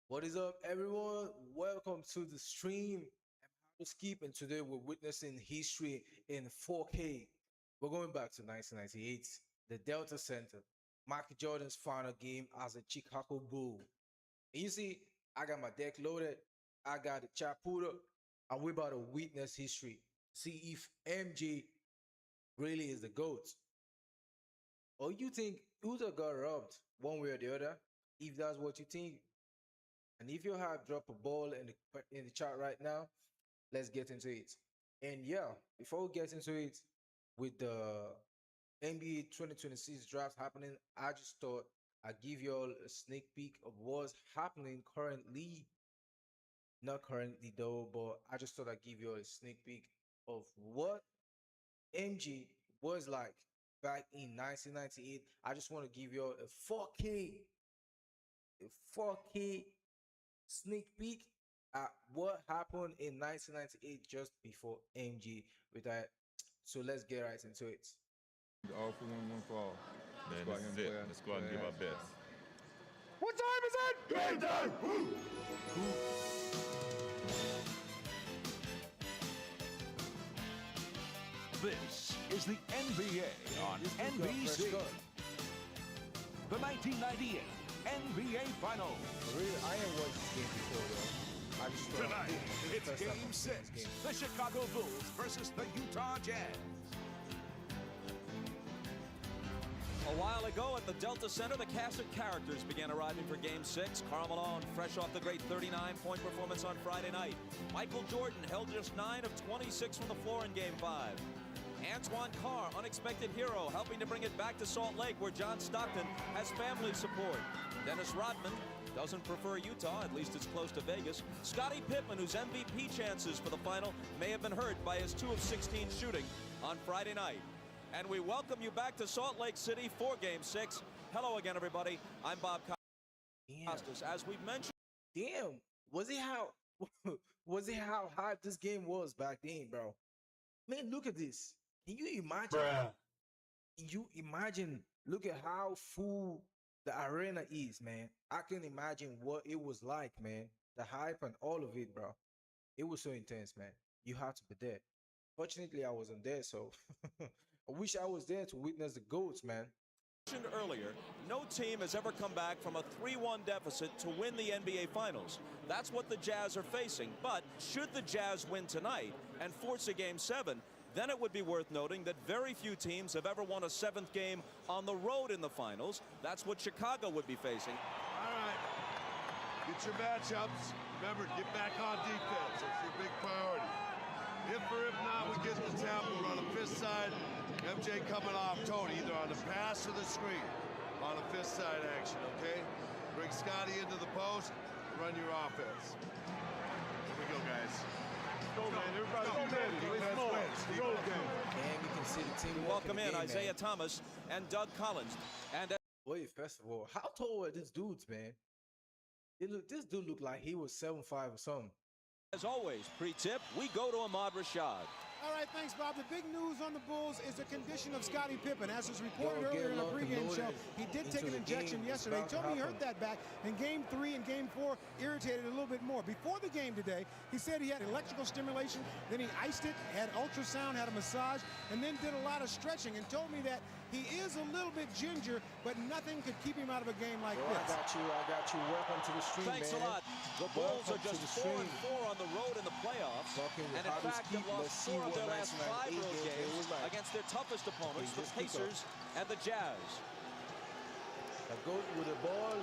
What is up, everyone? Welcome to the stream. I'm HardwoodSkip, and today we're witnessing history in 4K. We're going back to 1998, the Delta Center, Michael Jordan's final game as a Chicago Bull. And you see, I got my deck loaded, I got the chat pulled up, and we're about to witness history. See if MJ really is the GOAT. Or you think Utah got robbed one way or the other? If that's what you think, and if you have dropped a ball in the chat right now, let's get into it. And yeah, before we get into it, with the NBA 2026 draft happening, I just thought I'd give you all a sneak peek of what's happening currently. Not currently though, but I just thought I'd give you all a sneak peek of what MG was like back in 1998. I just want to give you all a 4K sneak peek at what happened in 1998 just before MG retired. So let's get right into it. All for one for all. Man, this is it. Let's go out and give our best. What time is it? Game time! This is the NBA on NBC. The 1998 NBA Finals. Really, I ain't watched this game before though. I just Tonight, this is the it's first time Game I'm seeing 6. this game. The Chicago Bulls versus the Utah Jazz. A while ago at the Delta Center, the cast of characters began arriving for Game 6. Karl Malone, fresh off the great 39-point performance on Friday night. Michael Jordan held just 9 of 26 from the floor in Game 5. Antoine Carr, unexpected hero, helping to bring it back to Salt Lake, where John Stockton has family support. Dennis Rodman doesn't prefer Utah, at least it's close to Vegas. Scottie Pippen, whose MVP chances for the final may have been hurt by his 2 of 16 shooting on Friday night. And we welcome you back to Salt Lake City for Game 6. Hello again, everybody. I'm Bob Costas. As we've mentioned, Damn, was it how was it how hype this game was back then, bro? Man, look at this. Can you imagine? Can you imagine? Look at how full the arena is, man. I can imagine what it was like, man. The hype and all of it, bro. It was so intense, man. You had to be there. Fortunately, I wasn't there, so I wish I was there to witness the GOATs, man. earlier, no team has ever come back from a 3-1 deficit to win the NBA Finals. That's what the Jazz are facing. But should the Jazz win tonight and force a Game 7, then it would be worth noting that very few teams have ever won a 7th game on the road in the Finals. That's what Chicago would be facing. All right, get your matchups. Remember, get back on defense. That's your big priority. If not, we get the tap. We're on the fifth side. MJ coming off Tony, either on the pass or the screen. On the fifth side action, okay? Bring Scotty into the post. Run your offense. Here we go, guys. Go, man. Everybody be ready. Let's win. Go game. And you can see the team. Welcome in game, Isaiah man. Thomas and Doug Collins. And Wait, first of all, how tall are these dudes, man? This dude looked like he was 7'5" or something. as always, pre-tip, we go to Ahmad Rashad. All right, thanks, Bob. The big news on the Bulls is the condition of Scottie Pippen. As was reported Yo, earlier in our locked and pregame show, loaded he did take an into the injection game. yesterday. He It's told about me he to hurt that back in Game 3 and Game 4, irritated a little bit more. Before the game today, he said he had electrical stimulation, then he iced it, had ultrasound, had a massage, and then did a lot of stretching and told me that he is a little bit ginger, but nothing could keep him out of a game like Yo, this. I got you. Welcome to the stream, Thanks man. a lot. The Bulls Welcome are just to the 4-4 on the road in the playoffs. Talking with And in fact, HardwoodSkip, have let's lost see 4 of what their last 5 1998 road game games was like. against their toughest opponents, Okay, the just pick up. Pacers and the Jazz. The GOAT with the ball.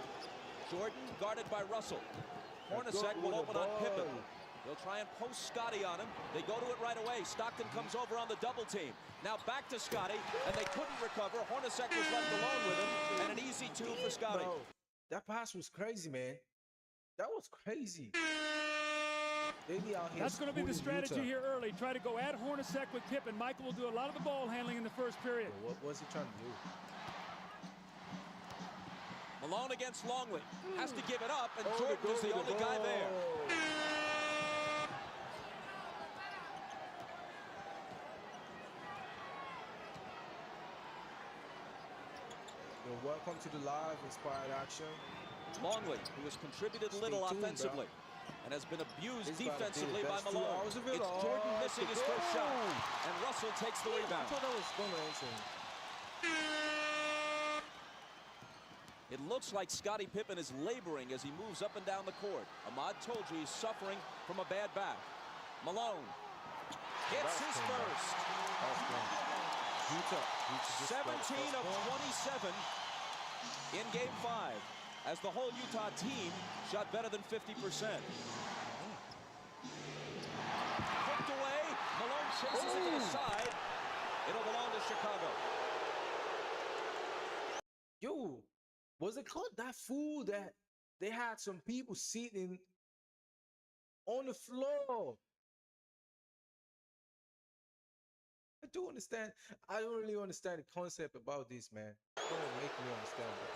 Jordan guarded by Russell. goat Hornacek will with the open on Pippen. ball. They'll try and post Scotty on him. They go to it right away. Stockton comes over on the double team. Now back to Scotty, and they couldn't recover. Hornacek was left alone with him, and an easy 2 for Scotty. Bro, that pass was crazy, man. That was crazy. They be out here That's going to be the schooling strategy Utah. here early. Try to go at Hornacek with Pippen. Michael will do a lot of the ball handling in the first period. What was he trying to do? Malone against Longley. Has to give it up, and Oh, Jordan they is go the with only guy there. ball. Yo, welcome to the live inspired action. Longley, who has contributed little offensively and has been abused defensively by best Malone. of it. It's Jordan Oh, missing his good first shot, goal. and Russell takes the I rebound. thought that was going to answer him. It looks like Scottie Pippen is laboring as he moves up and down the court. Ahmad told you he's suffering from a bad back. Malone hits his first. 17 of 27 in Game 5, as the whole Utah team shot better than 50%. Hooked away. Malone chases it to the side. It'll belong to Chicago. Yo, was it called that fool that they had some people sitting on the floor? I do understand. I don't really understand the concept about this, man. Don't make me understand that.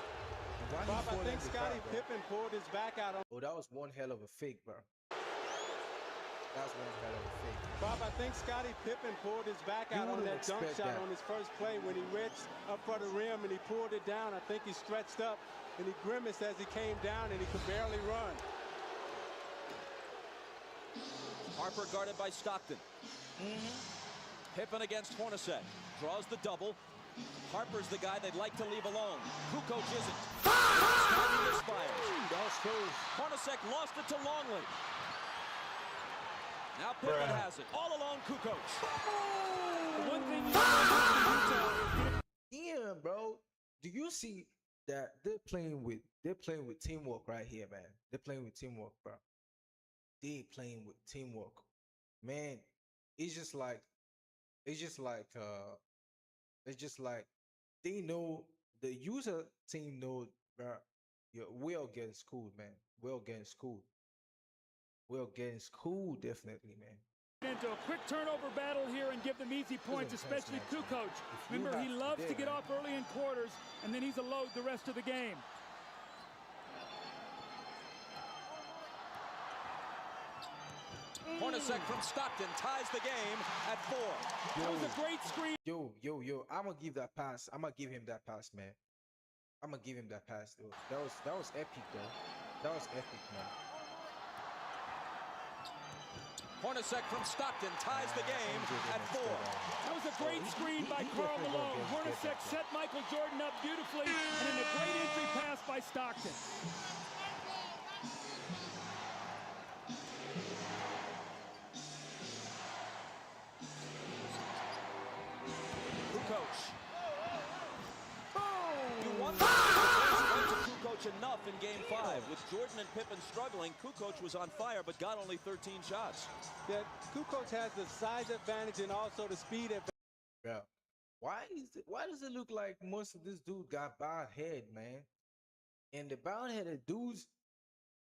Why he Bob, I falling think in the Scottie crowd, bro? Pippen pulled his back out on. Oh, that was one hell of a fake, bro. That's one hell of a fake. Bob, I think Scottie Pippen pulled his back out on that dunk shot on his first play when he reached up for the rim and he pulled it down. I think he stretched up and he grimaced as he came down and he could barely run. Harper guarded by Stockton. Pippen against Hornacek. Draws the double. Harper's the guy they'd like to leave alone. Kukoc isn't. Scottie misfires. That was close. Hornacek lost it to Longley. Now Pippen has it. All alone, Kukoc. The one thing you know Damn, bro. Do you see that they're playing with teamwork right here, man? They're playing with teamwork, bro. They playing with teamwork. Man, it's just like they know, the user team knows, bro. We're getting schooled, man. We're getting schooled. We're getting schooled, definitely, man. into a quick turnover battle here and give them easy points, especially Kukoc. Remember, he loves to get off early in quarters, and then he's a load the rest of the game. Hornacek from Stockton ties the game at 4. That was a great screen. Yo, I'm gonna give that pass. I'm gonna give him that pass, man. I'm gonna give him that pass, though. That was epic, though. That was epic, man. Hornacek from Stockton ties the game at 4. That was a great screen by Karl Malone. Hornacek set Michael Jordan up beautifully, and then a great entry pass by Stockton. Kukoc. You wonder if Kukoc enough in Game 5. With Jordan and Pippen struggling, Kukoc was on fire but got only 13 shots. Yeah, Kukoc has the size advantage and also the speed advantage. Yeah. Why does it look like most of this dude got bald head, man? And the bald-headed dudes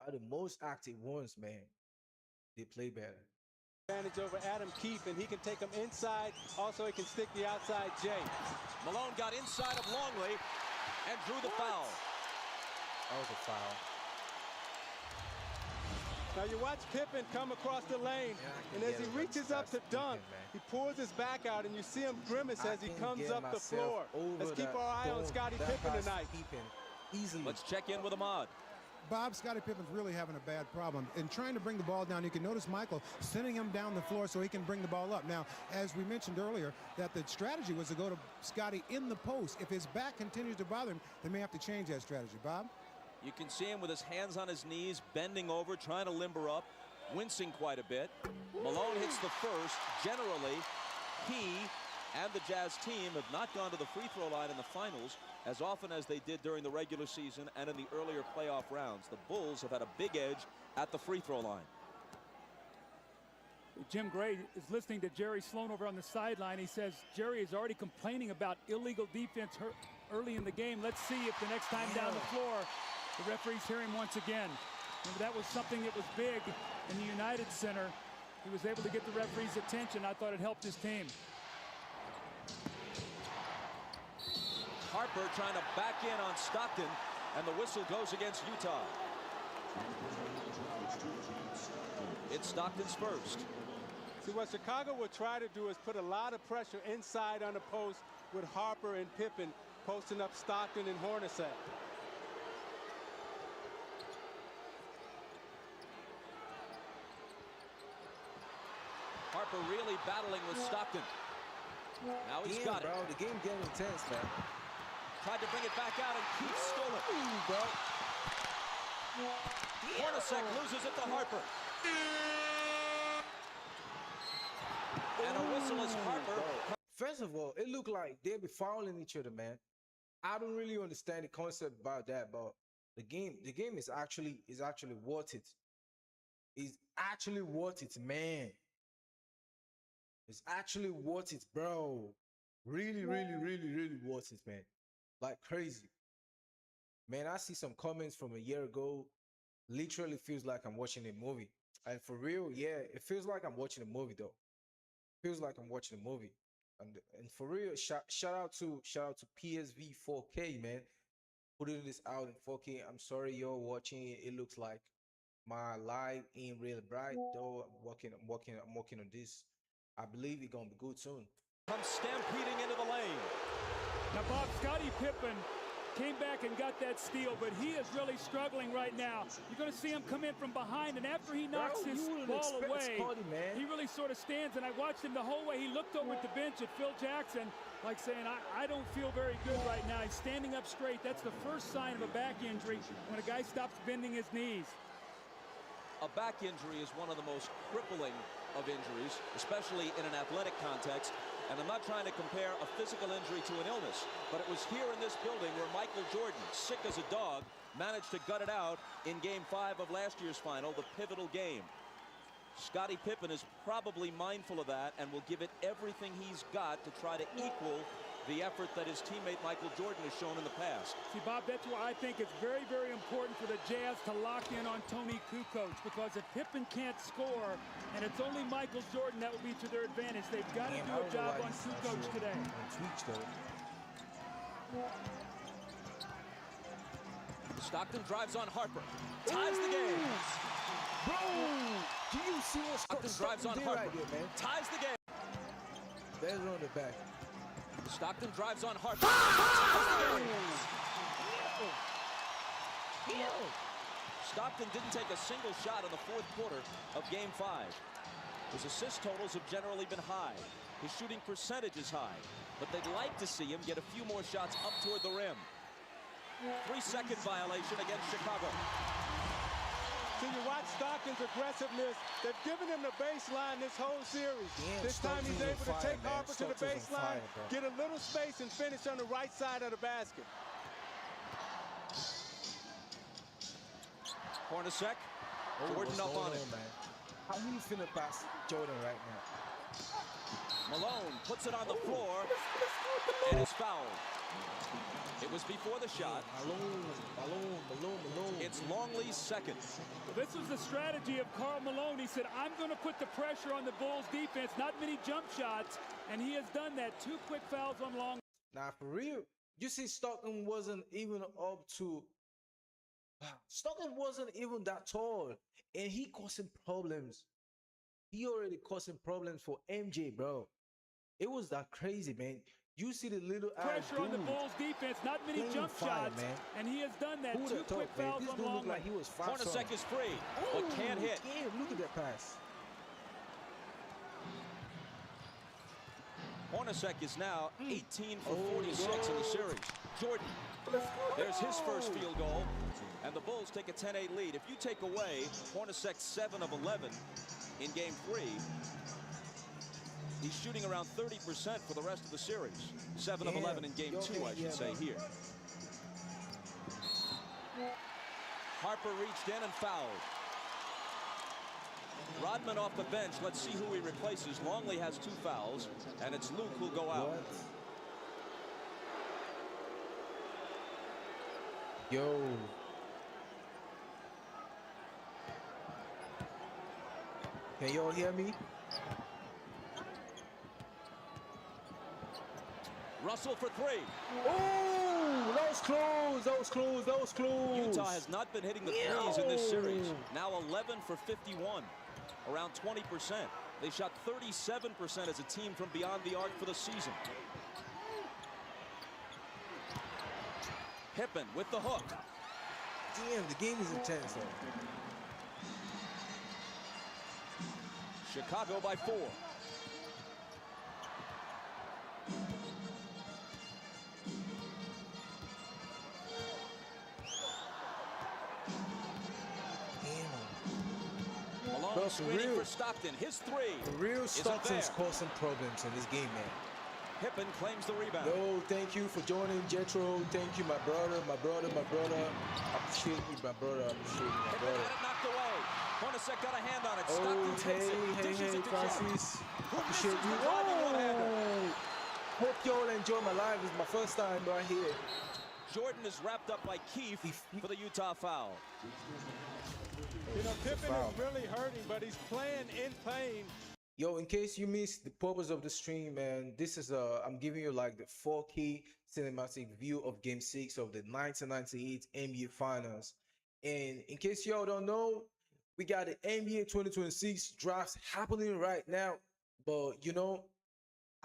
are the most active ones, man. They play better. Advantage over Adam Keefe, and he can take him inside. Also, he can stick the outside J. Malone got inside of Longley and drew the foul. That was a foul. Now you watch Pippen come across the lane, and as he reaches up to dunk, he pulls his back out, and you see him grimace as he comes up the floor. Let's keep our eye on Scottie Pippen tonight. Easily. Let's check in with Ahmad. Bob, Scottie Pippen's really having a bad problem. In trying to bring the ball down, you can notice Michael sending him down the floor so he can bring the ball up. Now, as we mentioned earlier, that the strategy was to go to Scottie in the post. If his back continues to bother him, they may have to change that strategy. Bob? You can see him with his hands on his knees, bending over, trying to limber up, wincing quite a bit. Malone hits the first. Generally, he and the Jazz team have not gone to the free throw line in the finals as often as they did during the regular season and in the earlier playoff rounds. The Bulls have had a big edge at the free throw line. Jim Gray is listening to Jerry Sloan over on the sideline. He says Jerry is already complaining about illegal defense early in the game. Let's see if the next time down the floor, the referees hear him once again. Remember, that was something that was big in the United Center. He was able to get the referee's attention. I thought it helped his team. Harper trying to back in on Stockton, and the whistle goes against Utah. It's Stockton's first. See, what Chicago will try to do is put a lot of pressure inside on the post with Harper and Pippen posting up Stockton and Hornacek. Harper really battling with Stockton. Now he's got bro, it. the game getting intense, man. Tried to bring it back out, and Keith stole it. Ooh, bro. Hornacek loses it to Harper. And a whistle is Harper. First of all, it looked like they be fouling each other, man. I don't really understand the concept about that, but the game is actually worth it. It's actually worth it, man. It's actually worth it, bro. Really, really, really, really worth it, man. Like crazy. Man, I see some comments from a year ago. Literally feels like I'm watching a movie. And for real, yeah, it feels like I'm watching a movie though. Feels like I'm watching a movie. And for real, shout out to PSV 4K, man. Putting this out in 4K. I'm sorry you're watching it. It looks like my light ain't really bright though. I'm working on this. I believe it's gonna be good soon. Comes stampeding into the lane. Now, Bob, Scottie Pippen came back and got that steal, but he is really struggling right now. You're going to see him come in from behind, and after he knocks his ball away, he really sort of stands, and I watched him the whole way. He looked over at the bench at Phil Jackson, like saying, I don't feel very good right now. He's standing up straight. That's the first sign of a back injury when a guy stops bending his knees. A back injury is one of the most crippling of injuries, especially in an athletic context. And I'm not trying to compare a physical injury to an illness, but it was here in this building where Michael Jordan, sick as a dog, managed to gut it out in Game 5 of last year's final, the pivotal game. Scottie Pippen is probably mindful of that and will give it everything he's got to try to equal the effort that his teammate Michael Jordan has shown in the past. See, Bob, that's why I think it's very, very important for the Jazz to lock in on Tony Kukoc, because if Pippen can't score and it's only Michael Jordan, that will be to their advantage. They've got to do a job on Kukoc today. Stockton drives on Harper. Ties the game. Bro, do you see what Stockton drives on Harper? Right here, man? Ties the game. There's on the back. Stockton drives on Harper. Ties the game. Stockton didn't take a single shot in the fourth quarter of Game 5. His assist totals have generally been high. His shooting percentage is high, but they'd like to see him get a few more shots up toward the rim. 3-second violation against Chicago. So you watch Stockton's aggressiveness. They've given him the baseline this whole series. This time he's able to take Harper to the baseline, get a little space, and finish on the right side of the basket. Hornacek, Jordan up on him. How are you finna pass Jordan right now? Malone puts it on the floor and is fouled. It was before the shot. Malone. It's Longley's second. Well, this was the strategy of Karl Malone. He said, I'm going to put the pressure on the Bulls defense, not many jump shots, and he has done that. 2 quick fouls on Longley. Now, for real, you see Stockton wasn't even up to... Stockton wasn't even that tall, and he causing problems. He already causing problems for MJ, bro. It was that crazy, man. You see the little pressure on the Bulls defense, not many jump shots, man. And he has done that. 2 quick fouls on Longley. Like he was Hornacek is free, but can't hit. Damn, look at that pass. Hornacek is now 18 for 46 in the series. Jordan, there's his first field goal, and the Bulls take a 10-8 lead. If you take away Hornacek's 7 of 11 in Game 3, he's shooting around 30% for the rest of the series. 7 of 11 in Game 2, I should say, here. Harper reached in and fouled. Rodman off the bench. Let's see who he replaces. Longley has 2 fouls, and it's Luke who'll go out. Yo. Can y'all hear me? Russell for 3. Oh, that was close. That was close. That was close. Utah has not been hitting the threes in this series. Now 11 for 51, around 20%. They shot 37% as a team from beyond the arc for the season. Pippen with the hook. Damn, the game is intense, though. Chicago by 4. Ball for screening real. for Stockton. His three. For real, isn't Stockton's there. causing problems in this game, man. Pippen claims the rebound. Yo, thank you for joining, Jetro. Thank you, my brother. Appreciate you, my brother. Appreciate you, my Pippen brother. had it knocked away. Hornacek got a hand on it. Oh, Stockton takes it. Dishes hey, it to Francis. Who Appreciate misses you. the driving one-hander. Oh, hope y'all enjoy my live. It's my first time right here. Jordan is wrapped up by Keefe for the Utah foul. You know, Pippen is really hurting, but he's playing in pain. Yo, in case you missed the purpose of the stream, man, this is I'm giving you like the 4K cinematic view of Game 6 of the 1998 NBA Finals. And in case y'all don't know, we got the NBA 2026 drafts happening right now. But you know,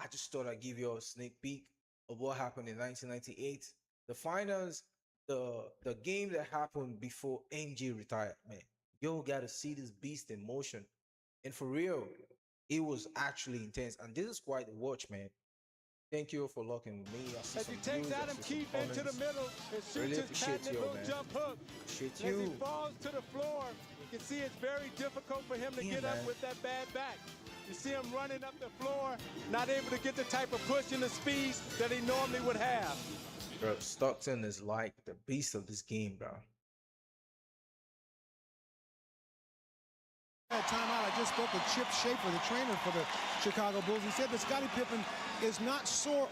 I just thought I'd give you a sneak peek of what happened in 1998. The finals, the game that happened before MJ retired, man. Yo gotta see this beast in motion. And for real, it was actually intense. And this is quite a watch, man. Thank you for locking with me. As he takes Adam Keefe into the middle and shoots Really his appreciate patented you, little man. jump hook. Appreciate As he you. falls to the floor, you can see it's very difficult for him to Yeah, get up man. with that bad back. You see him running up the floor, not able to get the type of push and the speed that he normally would have. Bro, Stockton is like the beast of this game, bro. Timeout. I just spoke with Chip Schaefer, the trainer for the Chicago Bulls. He said that Scottie Pippen is not sore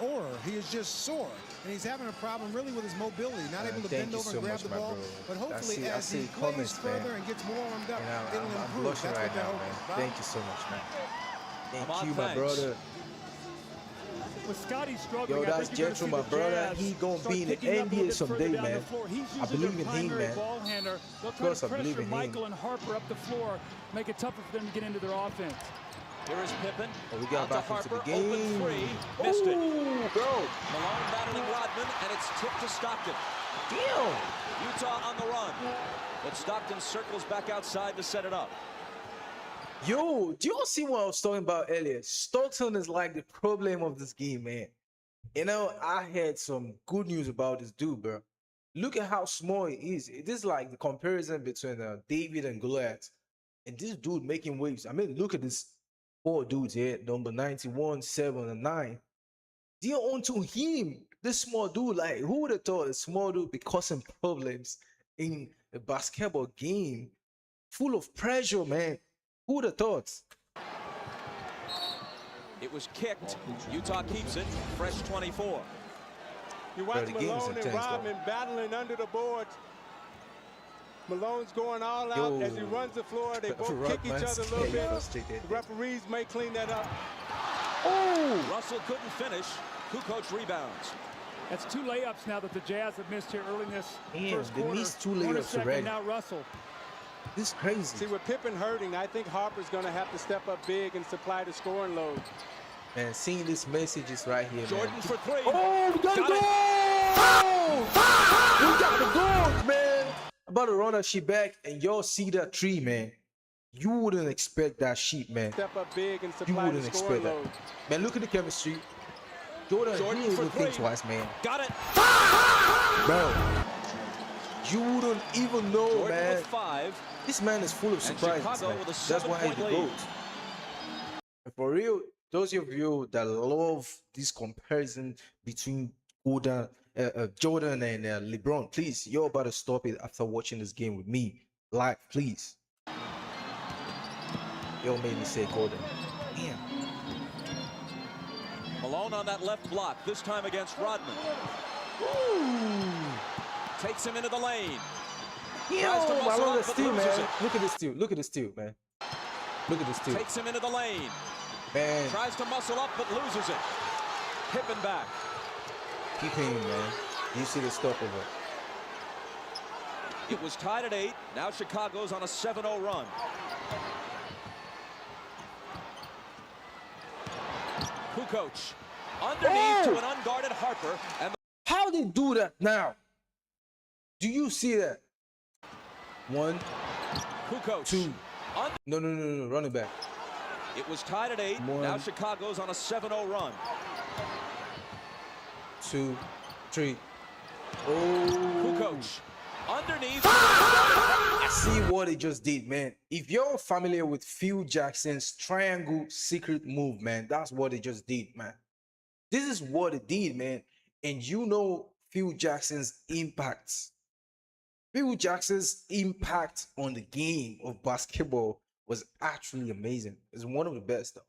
he is just sore. And he's having a problem really with his mobility, not able to bend over and grab the ball. But hopefully as he plays further and gets more warmed up, it'll I'm improve. blushing That's right what they're now, hoping. man. Thank you so much, man. Thank Ahmad, you, my thanks. brother. With Scotty struggling, Yo, I that's think you're gonna Jetro, see my the brother. Jazz He gonna start be in the picking up a little NBA bit further someday, down the man. floor. He's I usually believe their in him, primary man. ball handler. They'll Of try course, to I believe pressure in him. Michael and Harper up the floor, make it tougher for them to get into their offense. Here is Pippen. Oh, we got Out to back into Harper. the game. Open three. Missed it. Ooh, bro. Malone battling Rodman, and it's tipped to Stockton. Damn. Utah on the run. But Stockton circles back outside to set it up. Yo, do y'all see what I was talking about earlier? Stockton is like the problem of this game, man. You know, I had some good news about this dude, bro. Look at how small he is. It is like the comparison between David and Goliath. And this dude making waves. I mean, look at this four dudes here, number 91, 7, and 9. They're onto him. This small dude, like, who would have thought a small dude be causing problems in a basketball game full of pressure, man? Who would have thought? It was kicked. Utah keeps it. Fresh 24. You watch the game is Malone and intense, Rodman battling under the boards. Malone's going all out as he runs the floor. They both kick each other a little bit. The referees may clean that up. Oh! Russell couldn't finish. Kukoc rebounds. That's 2 layups now that the Jazz have missed here early in this Damn, first they quarter. missed 2 layups Hornacek already. and now Russell. This is crazy. See, with Pippen hurting, I think Harper's going to have to step up big and supply the scoring load. Man, seeing these messages right here, Jordan man. for 3. Oh, we got the goal! We got the goals, man. About to run that shit back, and y'all see that tree, man. You wouldn't expect that shit, man. Step up big and You supply the wouldn't scoring expect load. that. Man, look at the chemistry. Jordan he ain't for even think 3. twice, man. Got it. Bro, you wouldn't even know, Jordan man. with 5. This man is full of surprises, Chicago man. with a That's why he's 7-point the lead. GOAT. And for real, those of you that love this comparison between Jordan and LeBron, please, you're about to stop it after watching this game with me. Live, please. Y'all made me say Gordon. Damn. Malone on that left block, this time against Rodman. Ooh. Takes him into the lane. Yo, Tries to I muscle love up, the but steal, loses man. it. Look at this steal. Look at this steal, man. Look at this steal. Takes him into the lane. Man, Tries to muscle up, but loses it. Pippen back. keep him, man. You see the stopover. It was tied at 8. Now Chicago's on a 7-0 run. Kukoc underneath to an unguarded Harper, and How they do that now? Do you see that? 1, Kukoc 2. No. Run it back. It was tied at 8. 1. Now Chicago's on a 7-0 run. 2, 3. Oh. Kukoc underneath. I see what he just did, man. If you're familiar with Phil Jackson's triangle secret move, man, that's what he just did, man. This is what it did, man. And you know Phil Jackson's impact. Phil Jackson's impact on the game of basketball was actually amazing. It's one of the best, though.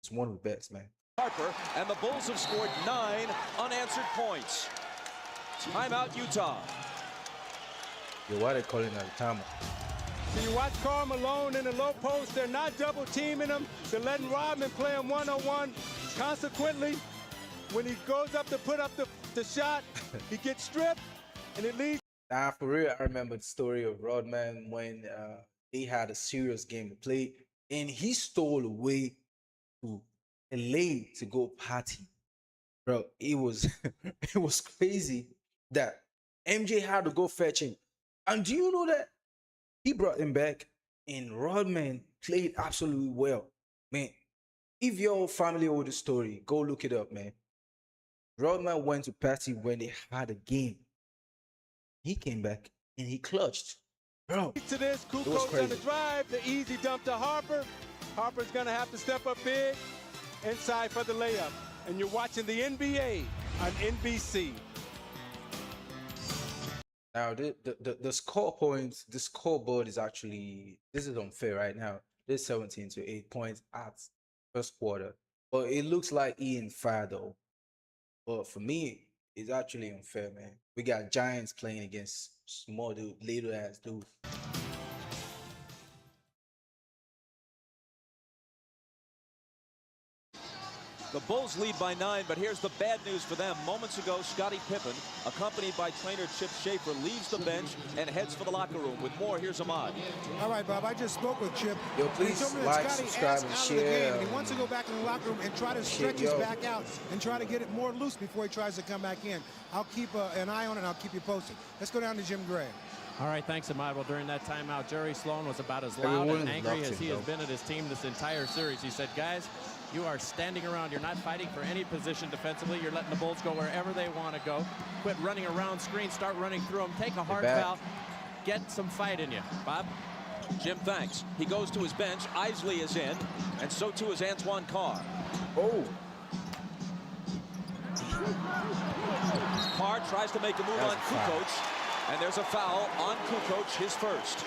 It's one of the best, man. Harper, and the Bulls have scored 9 unanswered points. Timeout, Utah. Yo, why they calling that a timeout? So you watch Karl Malone in the low post. They're not double teaming him. They're letting Rodman play him one-on-one. Consequently, when he goes up to put up the shot, he gets stripped, and it leads. Nah, for real, I remember the story of Rodman when they had a serious game to play, and he stole away to LA to go party. Bro, it was it was crazy that MJ had to go fetch him. And do you know that he brought him back and Rodman played absolutely well? Man, if you're familiar with the story, go look it up, man. Rodman went to party when they had a game. He came back and he clutched. Bro, to this, Kukoc on the drive, the easy dump to Harper. Harper's gonna have to step up big inside for the layup. And you're watching the NBA on NBC. Now, the score points, the scoreboard is actually, this is unfair right now. There's 17 to 8 points at first quarter. But it looks like Ian fired though. But for me, it's actually unfair, man. We got Giants playing against small dude, little ass dude. The Bulls lead by 9, but here's the bad news for them. Moments ago, Scottie Pippen, accompanied by trainer Chip Schaefer, leaves the bench and heads for the locker room. With more, here's Ahmad. All right, Bob, I just spoke with Chip. Yo, please like, subscribe, and share. And he wants to go back in the locker room and try to stretch his back out and try to get it more loose before he tries to come back in. I'll keep an eye on it, and I'll keep you posted. Let's go down to Jim Gray. All right, thanks, Ahmad. Well, during that timeout, Jerry Sloan was about as loud and angry as he has been at his team this entire series. He said, guys, you are standing around. You're not fighting for any position defensively. You're letting the Bulls go wherever they want to go. Quit running around screens. Start running through them. Take a hard foul. Get some fight in you. Bob? Jim, thanks. He goes to his bench. Isley is in, and so too is Antoine Carr. Oh. Carr tries to make a move on Kukoc, and there's a foul on Kukoc, his first.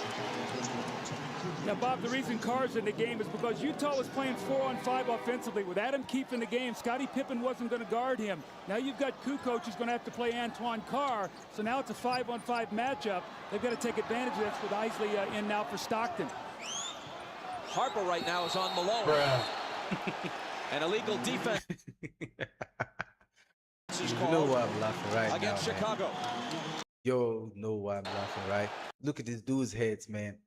Now, Bob, the reason Carr's in the game is because Utah was playing 4-on-5 offensively. With Adam Keefe in the game, Scottie Pippen wasn't going to guard him. Now you've got Kukoc who's going to have to play Antoine Carr, so now it's a 5-on-5 matchup. They've got to take advantage of this with Isley in now for Stockton. Harper right now is on Malone. An illegal defense. You know why I'm laughing right against now, Chicago. Man. Yo, know why I'm laughing, right? Look at this dude's heads, man.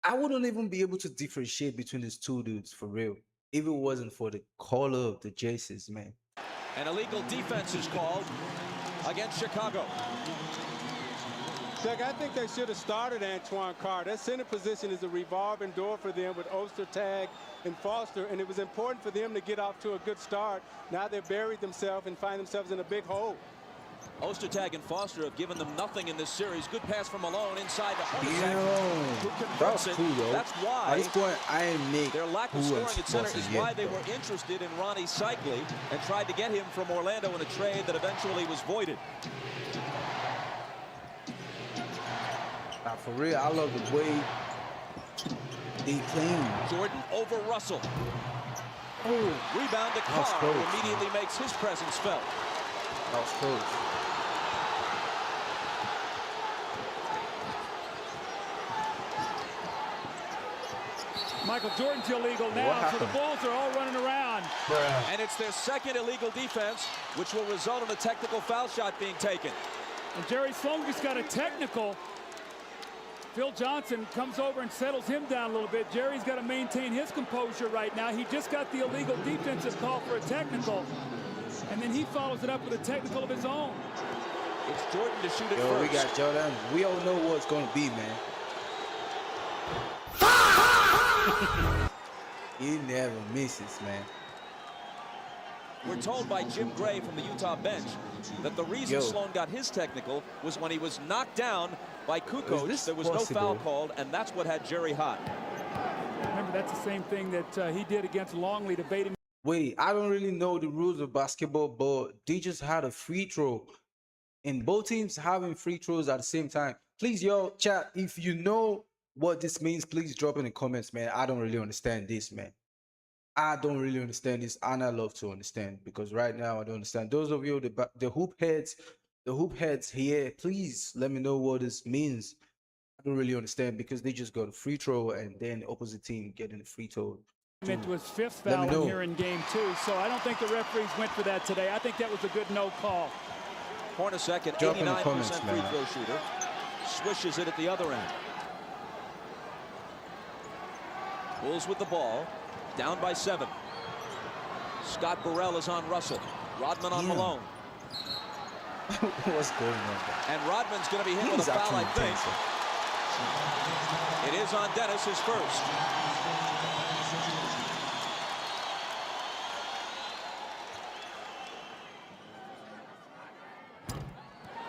I wouldn't even be able to differentiate between these two dudes for real if it wasn't for the color of the jerseys, man. An illegal defense is called against Chicago. Doug, I think they should have started Antoine Carr. That center position is a revolving door for them with Ostertag and Foster, and it was important for them to get off to a good start. Now they've buried themselves and find themselves in a big hole. Ostertag and Foster have given them nothing in this series. Good pass from Malone inside the that was cool, though. That's why at this point, I ain't make their lack of scoring at center is why they were interested in Ronnie Cycli and tried to get him from Orlando in a trade that eventually was voided. Now, for real, I love the way they clean. Jordan over Russell. Oh, rebound to Carr, who immediately makes his presence felt. That was close. Michael Jordan's illegal now, so the Bulls are all running around. And it's their second illegal defense, which will result in a technical foul shot being taken. And Jerry Sloan just got a technical. Phil Johnson comes over and settles him down a little bit. Jerry's got to maintain his composure right now. He just got the illegal defensive call for a technical, and then he follows it up with a technical of his own. It's Jordan to shoot it first. We got Jordan. We all know what it's going to be, man. He never misses, man. We're told by Jim Gray from the Utah bench that the reason Sloan got his technical was when he was knocked down by Kukoc. There was no foul called, and that's what had Jerry hot. Remember, that's the same thing that he did against Longley to bait him. Wait, I don't really know the rules of basketball, but they just had a free throw. And both teams having free throws at the same time. Please, yo, chat, if you know what this means, please drop in the comments, man. I don't really understand this, man. I don't really understand this, and I love to understand, because right now I don't understand. Those of you, the hoop heads here, please let me know what this means. I don't really understand, because they just got a free throw and then the opposite team getting a free throw. It was fifth foul here in game 2, so I don't think the referees went for that today. I think that was a good no call. Hornacek, an 89% free throw shooter, swishes it at the other end. Bulls with the ball, down by 7. Scott Burrell is on Russell. Rodman on Malone. What's going on? And Rodman's going to be hit with a foul, I think. It is on Dennis, his first.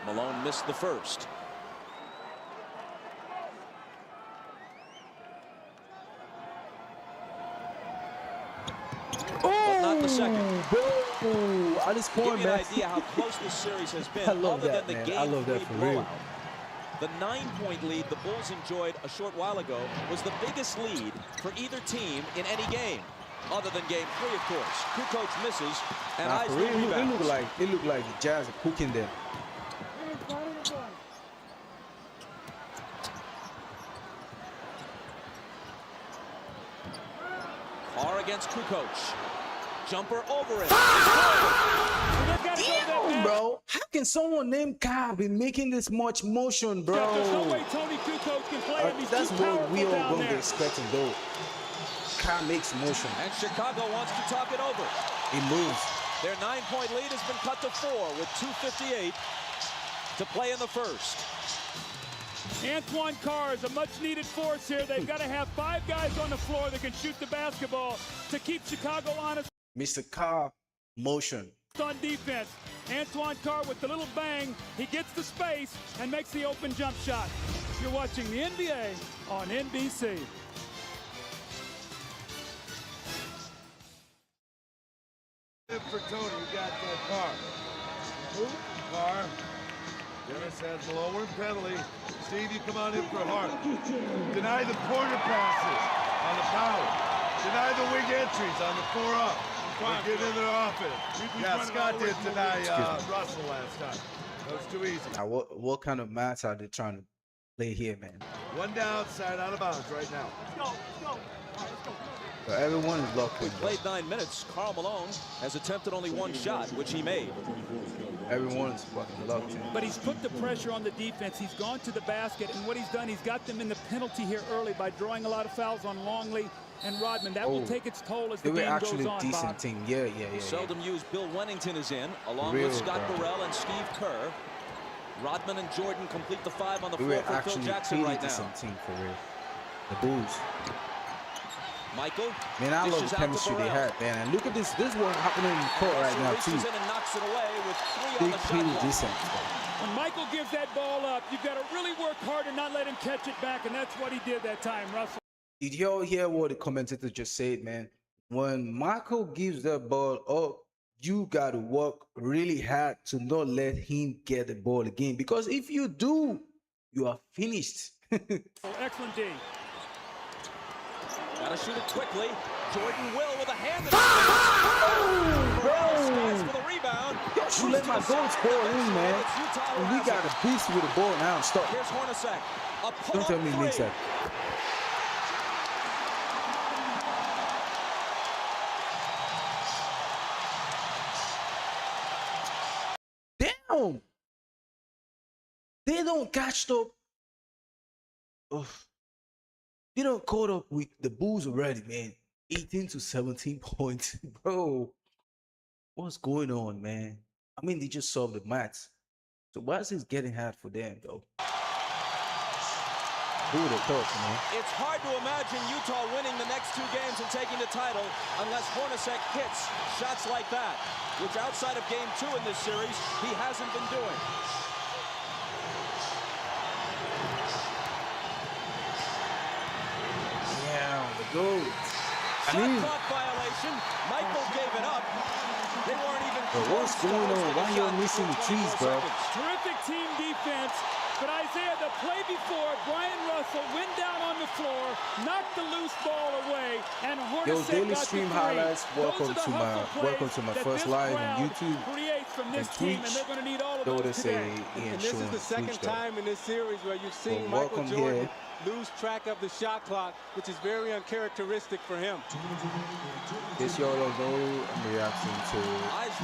Malone missed the first. But not the second. At this point, give you an idea how close this series has been. I love other that, than the man. I love that game 3 for real. blowout. The 9-point lead the Bulls enjoyed a short while ago was the biggest lead for either team in any game, other than game 3, of course. Kukoc misses, and Isley rebounds. It looked like the Jazz are cooking them. Carr against Kukoc. Jumper over it. Damn, bro. How can someone named Carr be making this much motion, bro? There's no way Tony Kukoc can play him. He's that's too what we all powerful going to be expecting, though. Carr makes motion. And Chicago wants to talk it over. He moves. Their 9-point lead has been cut to 4 with 2:58 to play in the first. Antoine Carr is a much-needed force here. They've got to have 5 guys on the floor that can shoot the basketball to keep Chicago honest. Mr. Carr, motion. On defense, Antoine Carr with the little bang. He gets the space and makes the open jump shot. You're watching the NBA on NBC. For Tony, you got Carr. Carr. Dennis has the lower penalty. Steve, you come on in for Hart. Deny the corner passes on the power. Deny the wing entries on the 4-up. Get in their offense. Yeah, Scott did deny Russell last time. That was too easy. Now, what kind of maths are they trying to play here, man? One downside out of bounds right now. Let's go. All right, let's go. So everyone is locked in. We played 9 minutes. Karl Malone has attempted only 1 shot, which he made. Everyone is fucking locked in. But he's put the pressure on the defense. He's gone to the basket, and what he's done, he's got them in the penalty here early by drawing a lot of fouls on Longley and Rodman. That will take its toll as the game goes on. They were actually a decent team. Yeah. Seldom used. Bill Wennington is in, along with Scott Burrell and Steve Kerr. Rodman and Jordan complete the 5 on the floor for Phil Jackson right now. Decent team for real. The Bulls. Michael. Man, I love the chemistry they had, man. And look at this. This one happening in the court right now too. In and knocks it away with 3 on the shot clock. Decent. When Michael gives that ball up, you've got to really work hard and not let him catch it back, and that's what he did that time, Russell. Did y'all hear what the commentator just said, man? When Michael gives that ball up, you got to work really hard to not let him get the ball again. Because if you do, you are finished. Excellent D. Got to shoot it quickly. Jordan will with a hand. Bro! For the rebound. You let my goats ball in, man. And we got a beast with the ball now. Stop. Here's Hornacek. Don't tell me he makes that. Damn! They don't catch up. They don't caught up with the Bulls already, man. 18 to 17 points. Bro, what's going on, man? I mean, they just solved the maths. So why is this getting hard for them, though? Who would have thought, man? It's hard to imagine Utah winning the next 2 games and taking the title unless Hornacek hits shots like that, which outside of game 2 in this series, he hasn't been doing. Yeah, the goat. Shot clock violation. Michael gave it up. They weren't even close. What's going on? Why are you missing the trees, bro? Terrific team defense. But Isaiah, the play before, Brian Russell went down on the floor, knocked the loose ball away, and Hornacek daily got stream the highlights. Welcome to my first live on YouTube from this and team, Twitch. and they're going to need all of Though those they today. say And this is the second time in this series where you've seen well, Michael Jordan lose track of the shot clock, which is very uncharacteristic for him. This y'all don't know, I'm reacting to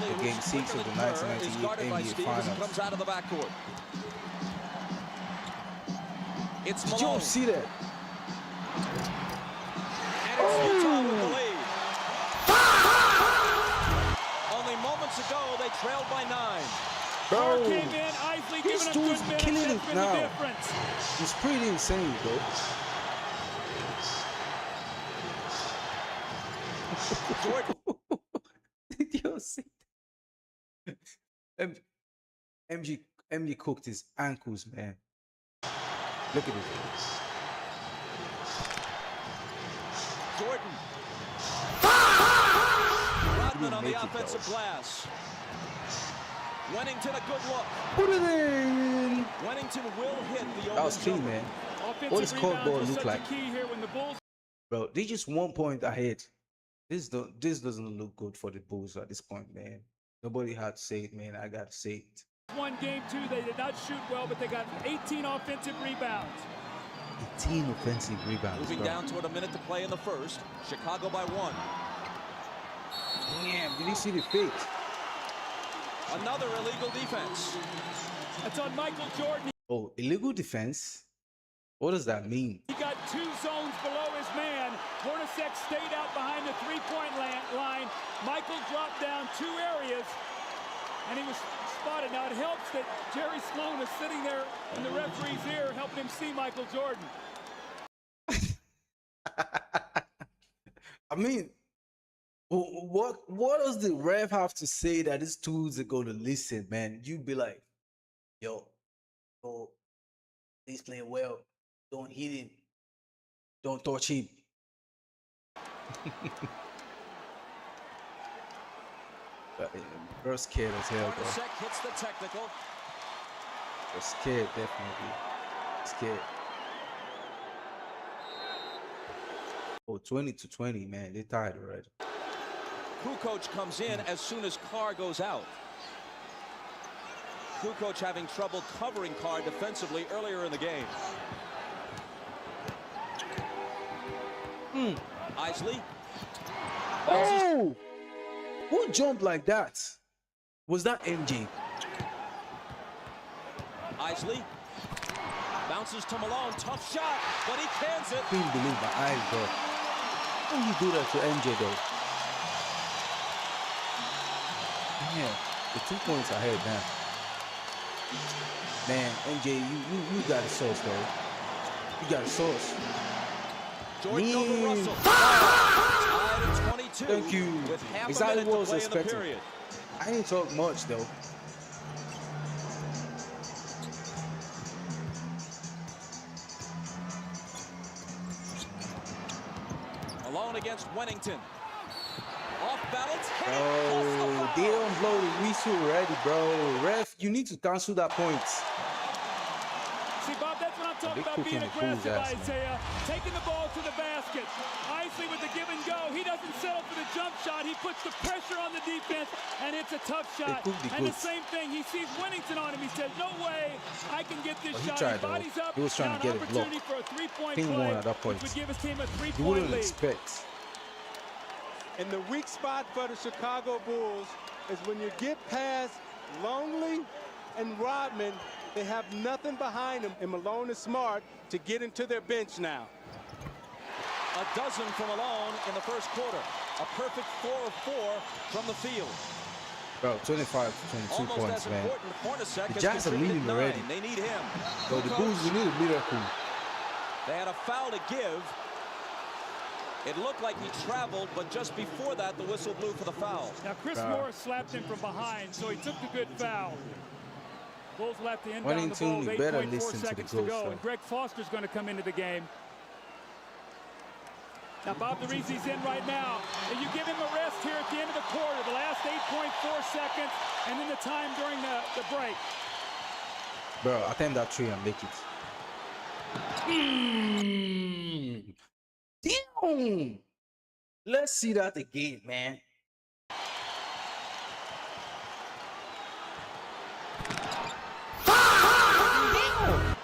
the game 6 of the 1998 NBA Finals. Comes out of the backcourt. It's Malone. Did you see that? And it's Utah with the lead. Only moments ago, they trailed by 9. Bro, came in, Isley this giving dude's him good killing minutes. it That's been the now. difference. It's pretty insane, bro. Did you see that? MG cooked his ankles, man. Look at this. Jordan. Rodman on the offensive glass. Wennington a good look. Put it in. Wennington will hit the That was clean, jumper. man. Offensive What does court rebounds ball was look such like? a key here when the Bulls. Bro, they just 1 point ahead. This doesn't look good for the Bulls at this point, man. Nobody had to say it, man. I got to say it. Won game 2. They did not shoot well, but they got 18 offensive rebounds. 18 offensive rebounds. Moving bro. down toward a minute to play in the first. Chicago by 1. Damn, did you see the fake? Another illegal defense. That's on Michael Jordan. Oh, illegal defense? What does that mean? He got 2 zones below his man. Hornacek stayed out behind the 3-point line. Michael dropped down 2 areas, and he was spotted. Now, it helps that Jerry Sloan is sitting there in the referee's ear helping him see Michael Jordan. I mean, what does the ref have to say that these dudes are going to listen, man? You'd be like, yo, he's playing well. Don't hit him. Don't touch him. We're scared as hell, bro. Hornacek hits the technical. We're scared, definitely. Scared. Oh, 20-20, man. They're tired already. Kukoc comes in as soon as Carr goes out. Kukoc having trouble covering Carr defensively earlier in the game. Isley. Oh! Who jumped like that? Was that MJ? Isley bounces to Malone. Tough shot, but he cans it. I couldn't believe my eyes, bro. How do you do that to MJ, though? Yeah, the 2 points ahead now. Man, MJ, you got a sauce, though. You got a sauce. Jordan over Russell. Tied at 22. Thank you. With half Exactly a what I minute was to play in the expecting. period. I didn't talk much, though. Malone against Wennington. Off balance. Bro, they don't blow the whistle already, bro. Ref, you need to cancel that point. See, Bob, that's what I'm talking about, being aggressive, Isaiah. Taking the ball to the basket. Isley with the give and go. He doesn't settle for the jump shot. He puts the pressure on the defense, and it's a tough shot. And the same thing, he sees Wennington on him. He says, no way I can get this shot. Tried, he bodies up. He was trying to get it blocked. For a 3-point Team play, won at that point. which would give his team a 3-point You wouldn't lead. expect. And the weak spot for the Chicago Bulls is when you get past Longley and Rodman, they have nothing behind them, and Malone is smart to get into their bench now. A dozen from Malone in the first quarter. A perfect 4 of 4 from the field. Bro, 25 to 22 Almost points, as man. important, Hornacek The has Jazz are contributed leading 9. already. They need him. Bro, the Bulls, we need a miracle. They had a foul to give. It looked like he traveled, but just before that, the whistle blew for the foul. Now, Chris Morris slapped him from behind, so he took the good foul. Bulls will have to inbound the ball with 8.4 seconds to go, and Greg Foster's going to come into the game. Now, Bob DeRisi's in right now. And you give him a rest here at the end of the quarter, the last 8.4 seconds, and then the time during the break. Bro, I think that three and make it. Damn! Let's see that again, man.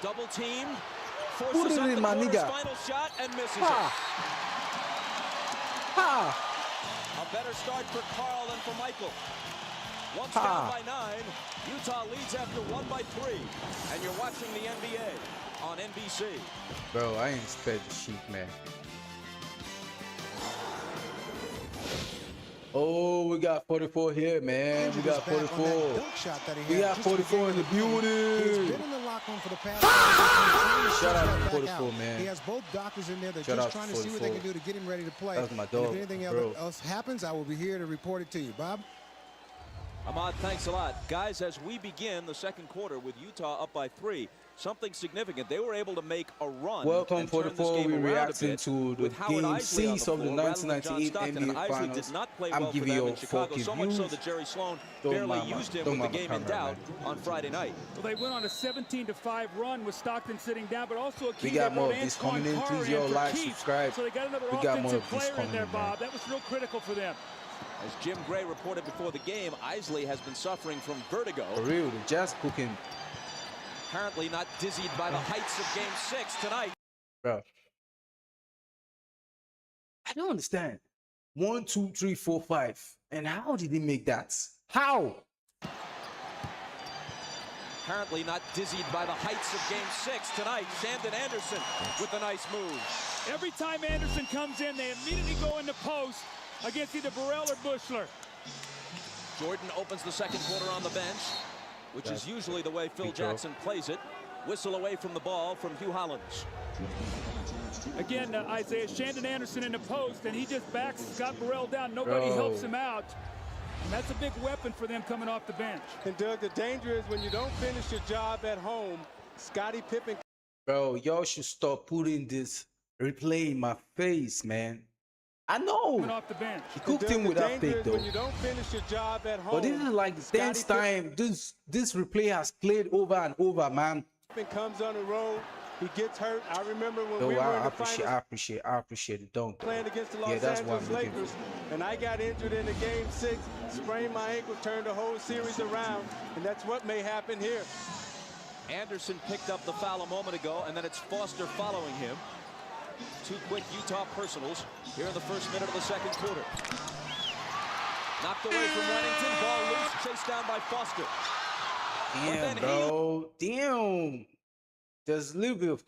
Double team. Forces up the corner's final shot and misses it. A better start for Carl than for Michael. Once down by 9, Utah leads after 1 by 3. And you're watching the NBA on NBC. Bro, I ain't expect the sheep, man. Oh, we got 44 here, man. We got 44. We got 44 in the building. Shout out to 44, man. He has both doctors in there. They're just trying to see what they can do to get him ready to play. That's my dog, if anything else happens, I will be here to report it to you. Bob? Ahmad, thanks a lot. Guys, as we begin the second quarter with Utah up by 3, something significant. They were able to make a run. Welcome, 44. We're reacting to the game 6 of the 1998 NBA Finals. I'm giving you a fucking so much so that Jerry Sloan barely used him with the game in doubt on Friday night. Well, they went on a 17-5 run with Stockton sitting down, but also a key. We got more of this coming in. Please, yo, like, subscribe. So they got another offensive player in there, Bob. That was real critical for them. As Jim Gray reported before the game, Isley has been suffering from vertigo. For real, the Jazz cooking. Apparently not dizzied by the heights of Game 6 tonight. Bro, I don't understand. 1, 2, 3, 4, 5. And how did he make that? How? Apparently not dizzied by the heights of Game 6 tonight. Shandon Anderson with a nice move. Every time Anderson comes in, they immediately go into post against either Burrell or Bushler. Jordan opens the second quarter on the bench, which is usually the way Phil Jackson plays it. Whistle away from the ball from Hugh Hollins. Again, Isaiah, Shandon Anderson in the post, and he just backs Scott Burrell down. Nobody helps him out. And that's a big weapon for them coming off the bench. And Doug, the danger is when you don't finish your job at home, Scottie Pippen. Bro, y'all should stop putting this replay in my face, man. I know. Off the bench. He cooked him with that fake, though. When you don't finish your job at home, but this is like the 10th time this replay has played over and over, man. Comes on the road, he gets hurt. I remember when we were in the finals. I appreciate it. Don't playing against the Los Angeles Lakers, and I got injured in the Game 6, sprained my ankle, turned the whole series around, and that's what may happen here. Anderson picked up the foul a moment ago, and then it's Foster following him. 2 quick Utah personals here in the first minute of the second quarter. Knocked away from Wennington, ball loose, chased down by Foster. Damn, bro. Damn. There's a little bit of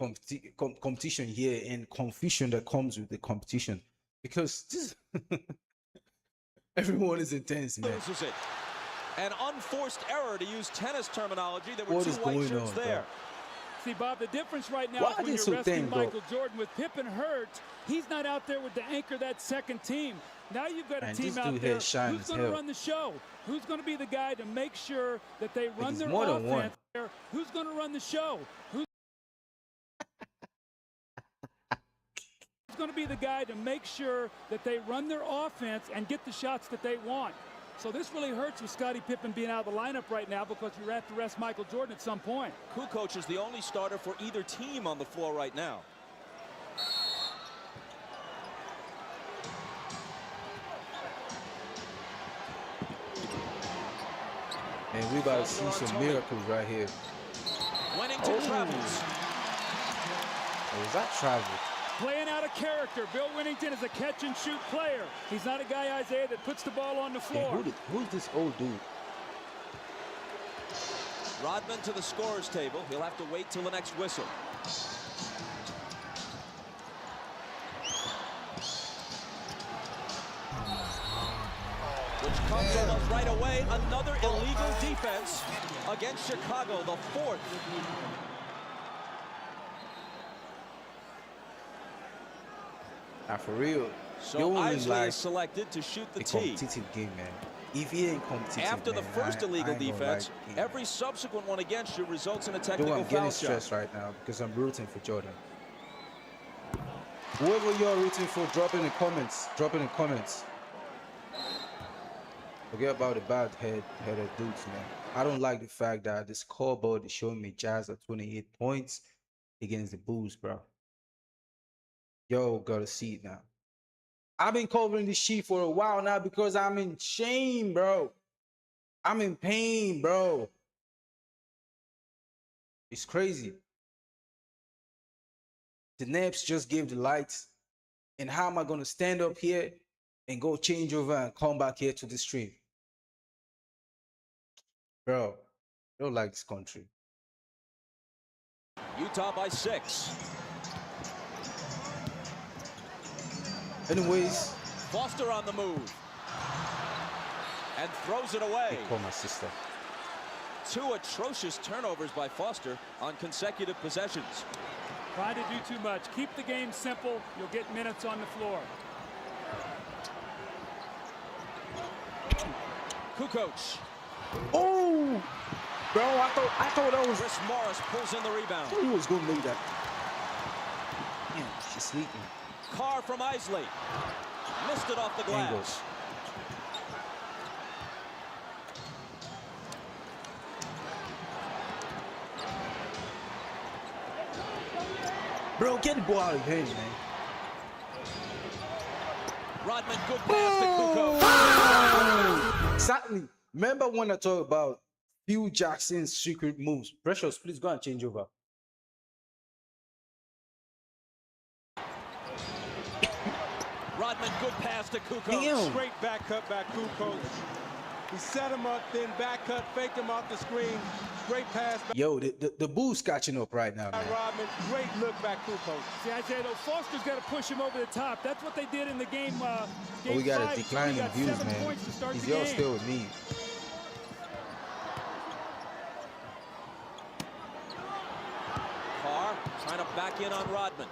competition here and confusion that comes with the competition. Because this everyone is intense, man. This is it. An unforced error, to use tennis terminology. There were 2 white shirts there. See, Bob, the difference right now is when you're resting Michael Jordan with Pippen hurt, he's not out there with the anchor that second team. Now you've got a team out there. Who's going to run the show? Who's going to be the guy to make sure that they run their offense? Who's going to run the show? Who's going to be the guy to make sure that they run their offense and get the shots that they want? So this really hurts with Scottie Pippen being out of the lineup right now because you have to rest Michael Jordan at some point. Kukoc is the only starter for either team on the floor right now. And we about to see some miracles right here. Wennington travels. Oh, is that travel? Playing out of character. Bill Wennington is a catch-and-shoot player. He's not a guy, Isaiah, that puts the ball on the floor. Hey, who's this old dude? Rodman to the scorer's table. He'll have to wait till the next whistle. Which comes almost right away. Another illegal defense against Chicago, the 4th. Now, for real. So Isley is selected to shoot the tee. Competitive game, man. If he ain't competitive, After the first illegal defense, every subsequent one against you results in a technical foul shot. I'm getting stressed right now because I'm rooting for Jordan. Whoever you're rooting for, drop in the comments. Drop in the comments. Forget about the bad-headed dudes, man. I don't like the fact that the scoreboard is showing me Jazz at 28 points against the Bulls, bro. Yo, gotta see it now. I've been covering this shit for a while now because I'm in shame, bro. I'm in pain, bro. It's crazy. The Nets just gave the lights. And how am I going to stand up here and go change over and come back here to the stream? Bro, I don't like this country. Utah by 6. Anyways. Foster on the move. And throws it away. They call my sister. 2 atrocious turnovers by Foster on consecutive possessions. Try to do too much. Keep the game simple. You'll get minutes on the floor. Kukoc. Oh! Bro, I thought that was... Chris Morris pulls in the rebound. I thought he was going to make that. Man, she's sleeping. Carr from Isley. Missed it off the glass. Angles. Bro, get the ball out of your hand, man. Rodman, good pass to Kukoc. Exactly. Remember when I talked about Phil Jackson's secret moves? Precious, please go and change over. Rodman, good pass to Kukoc. Damn. Straight back cut by Kukoc. He set him up, then back cut, faked him off the screen. Great pass. Yo, the Bulls catching up right now, man. Rodman, great look by Kukoc. See, Isaiah, though, Foster's got to push him over the top. That's what they did in the game. We got a decline in views, man. He's y'all still with me. Carr trying to back in on Rodman.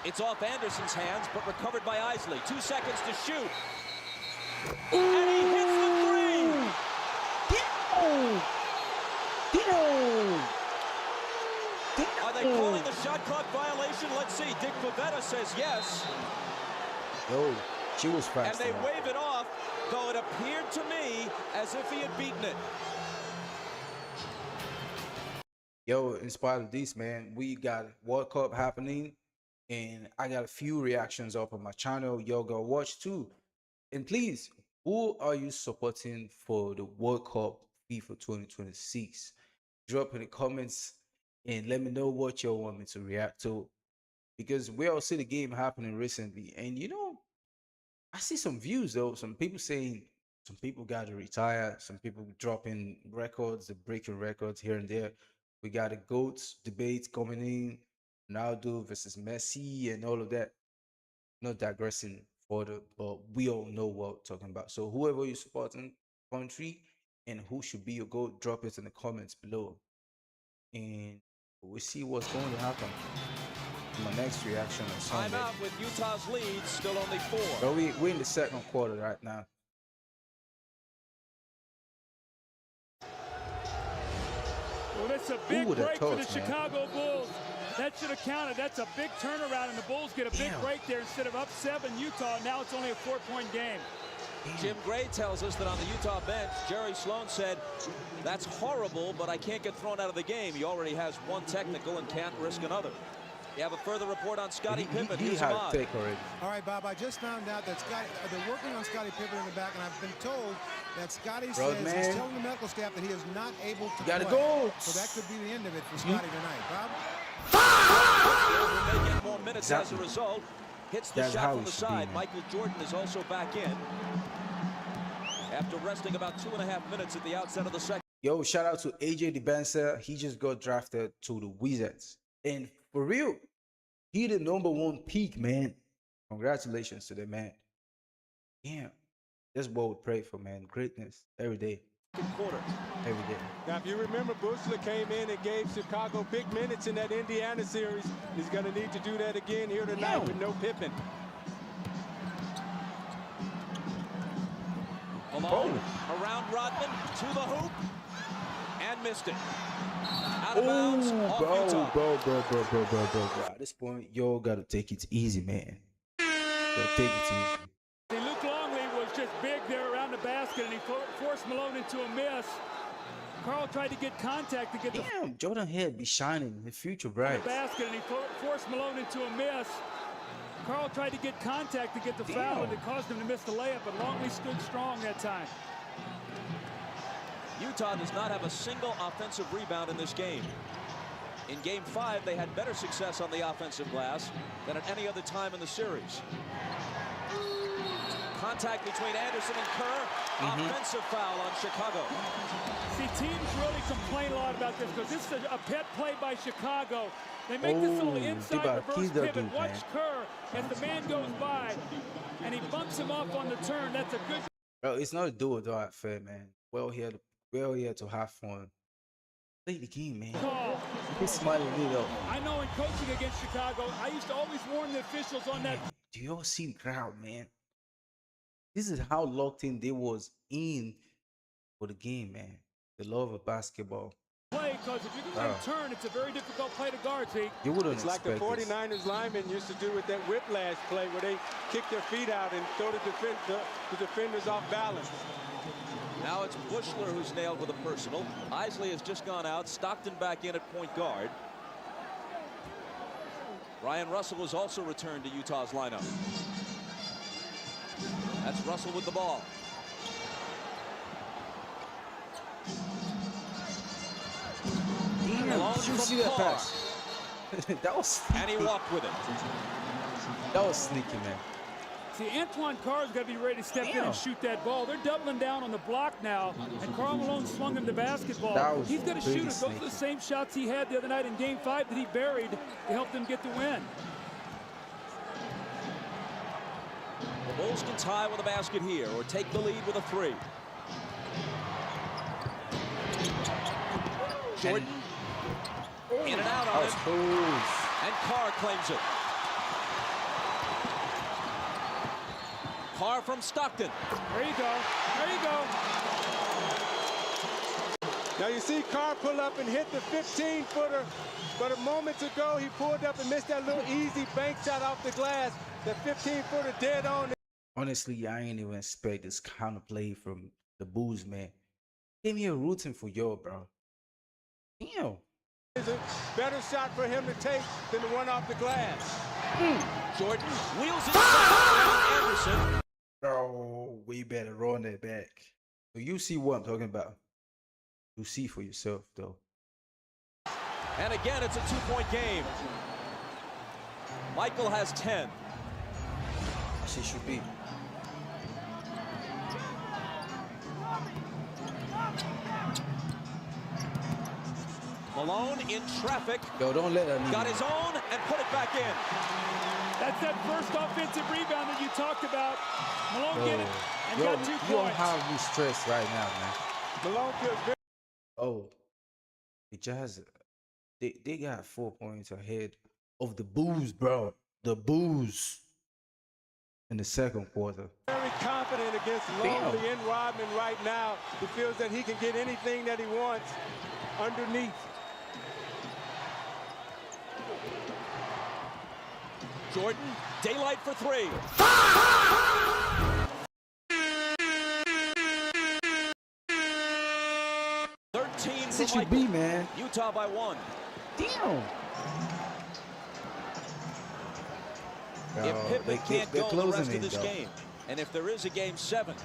It's off Anderson's hands, but recovered by Isley. 2 seconds to shoot. Ooh. And he hits the three. Are they calling the shot clock violation? Let's see. Dick Pavetta says yes. Yo, she was fast. And they wave it off, though it appeared to me as if he had beaten it. Yo, in spite of this, man, we got World Cup happening, and I got a few reactions up on my channel. Y'all go watch too. And please, who are you supporting for the World Cup FIFA 2026? Drop in the comments and let me know what y'all want me to react to. Because we all see the game happening recently. And you know, I see some views though. Some people saying some people got to retire. Some people dropping records, breaking records here and there. We got a GOATs debate coming in. Ronaldo versus Messi and all of that. Not digressing further, but we all know what we're talking about. So whoever you're supporting, country, and who should be your GOAT, drop it in the comments below. And we'll see what's going to happen in my next reaction on Sunday. Time out with Utah's lead, still only 4. But we're in the second quarter right now. Well, that's a big break for the Chicago Bulls. That should have counted. That's a big turnaround, and the Bulls get a big break there. Instead of up 7 Utah, now it's only a 4-point game. Jim Gray tells us that on the Utah bench, Jerry Sloan said, that's horrible, but I can't get thrown out of the game. He already has 1 technical and can't risk another. You have a further report on Scottie Pippen. He had a take already. All right, Bob, I just found out that they're working on Scottie Pippen in the back, and I've been told that Scottie says he's telling the medical staff that he is not able to play. Go. So that could be the end of it for Scottie tonight. Bob? May get more minutes as a result. Hits the shot from the side. Michael Jordan is also back in after resting about 2.5 minutes at the outset of the second. Yo, shout out to AJ DeBenza. He just got drafted to the Wizards. And for real, he the #1 pick, man. Congratulations to the man. Damn. That's what we pray for, man. Greatness every day. quarter. Hey, we did. Now, if you remember, Bushler came in and gave Chicago big minutes in that Indiana series. He's going to need to do that again here tonight with no Pippen. Malone around Rodman to the hoop and missed it. Out of bounds off Utah. Bro. At this point, y'all gotta take it easy, man. Gotta take it easy. Luke Longley was just big there around the basket, and he forced Malone into a miss. Carl tried to get contact to get Damn, Jordan Head be shining in the future, bright. the basket, and he forced Malone into a miss. Carl tried to get contact to get the foul, and it caused him to miss the layup, but Longley stood strong that time. Utah does not have a single offensive rebound in this game. In Game 5, they had better success on the offensive glass than at any other time in the series. Contact between Anderson and Kerr. Offensive foul on Chicago. See, teams really complain a lot about this because this is a pet play by Chicago. They make this little inside reverse pivot. Watch Kerr as the man goes by, and he bumps him off on the turn. That's a good. Bro, it's not a do or die affair, man. Well, he had to have fun. Play the game, man. He's smiling it up. I know in coaching against Chicago, I used to always warn the officials on that. Do y'all see the crowd, man? This is how locked in they was in for the game, man. The love of basketball. Play, because if you're going to turn, it's a very difficult play to guard. See, you wouldn't it's like the 49ers linemen used to do with that whiplash play where they kick their feet out and throw the defenders off balance. Now it's Bushler who's nailed with a personal. Isley has just gone out. Stockton back in at point guard. Ryan Russell was also returned to Utah's lineup. That's Russell with the ball. Damn, did you see that pass? That was sneaky. And he walked with it. That was sneaky, man. See, Antoine Carr's got to be ready to step in and shoot that ball. They're doubling down on the block now, and Karl Malone swung him the basketball. He's going to shoot it. Those are the same shots he had the other night in Game 5 that he buried to help them get the win. The Bulls can tie with a basket here or take the lead with a three. Jordan in and out on him. And Carr claims it. Carr from Stockton. There you go. There you go. Now you see Carr pull up and hit the 15-footer, but a moment ago he pulled up and missed that little easy bank shot off the glass. That 15-footer dead on. Honestly, I ain't even expect this kind of play from the Bulls, man. Came here rooting for y'all, bro. Damn. It's a better shot for him to take than the one off the glass. Jordan wheels it around Anderson. Bro, we better run that back. So you see what I'm talking about. You see for yourself, though. And again, it's a two-point game. Michael has 10. She should be. Malone in traffic. Yo, don't let her leave. Got his own and put it back in. That's that first offensive rebound that you talked about. Malone get it and got 2 points. You don't have you stressed right now, man. Malone feels very. Oh, the Jazz, they got 4 points ahead of the Bulls, bro. The Bulls in the second quarter. Very confident against Longley and Rodman right now. He feels that he can get anything that he wants underneath. Jordan, daylight for 3. It should be, man. Utah by 1. Damn. If Pippen can't go the rest of this game, and if there is a Game 7,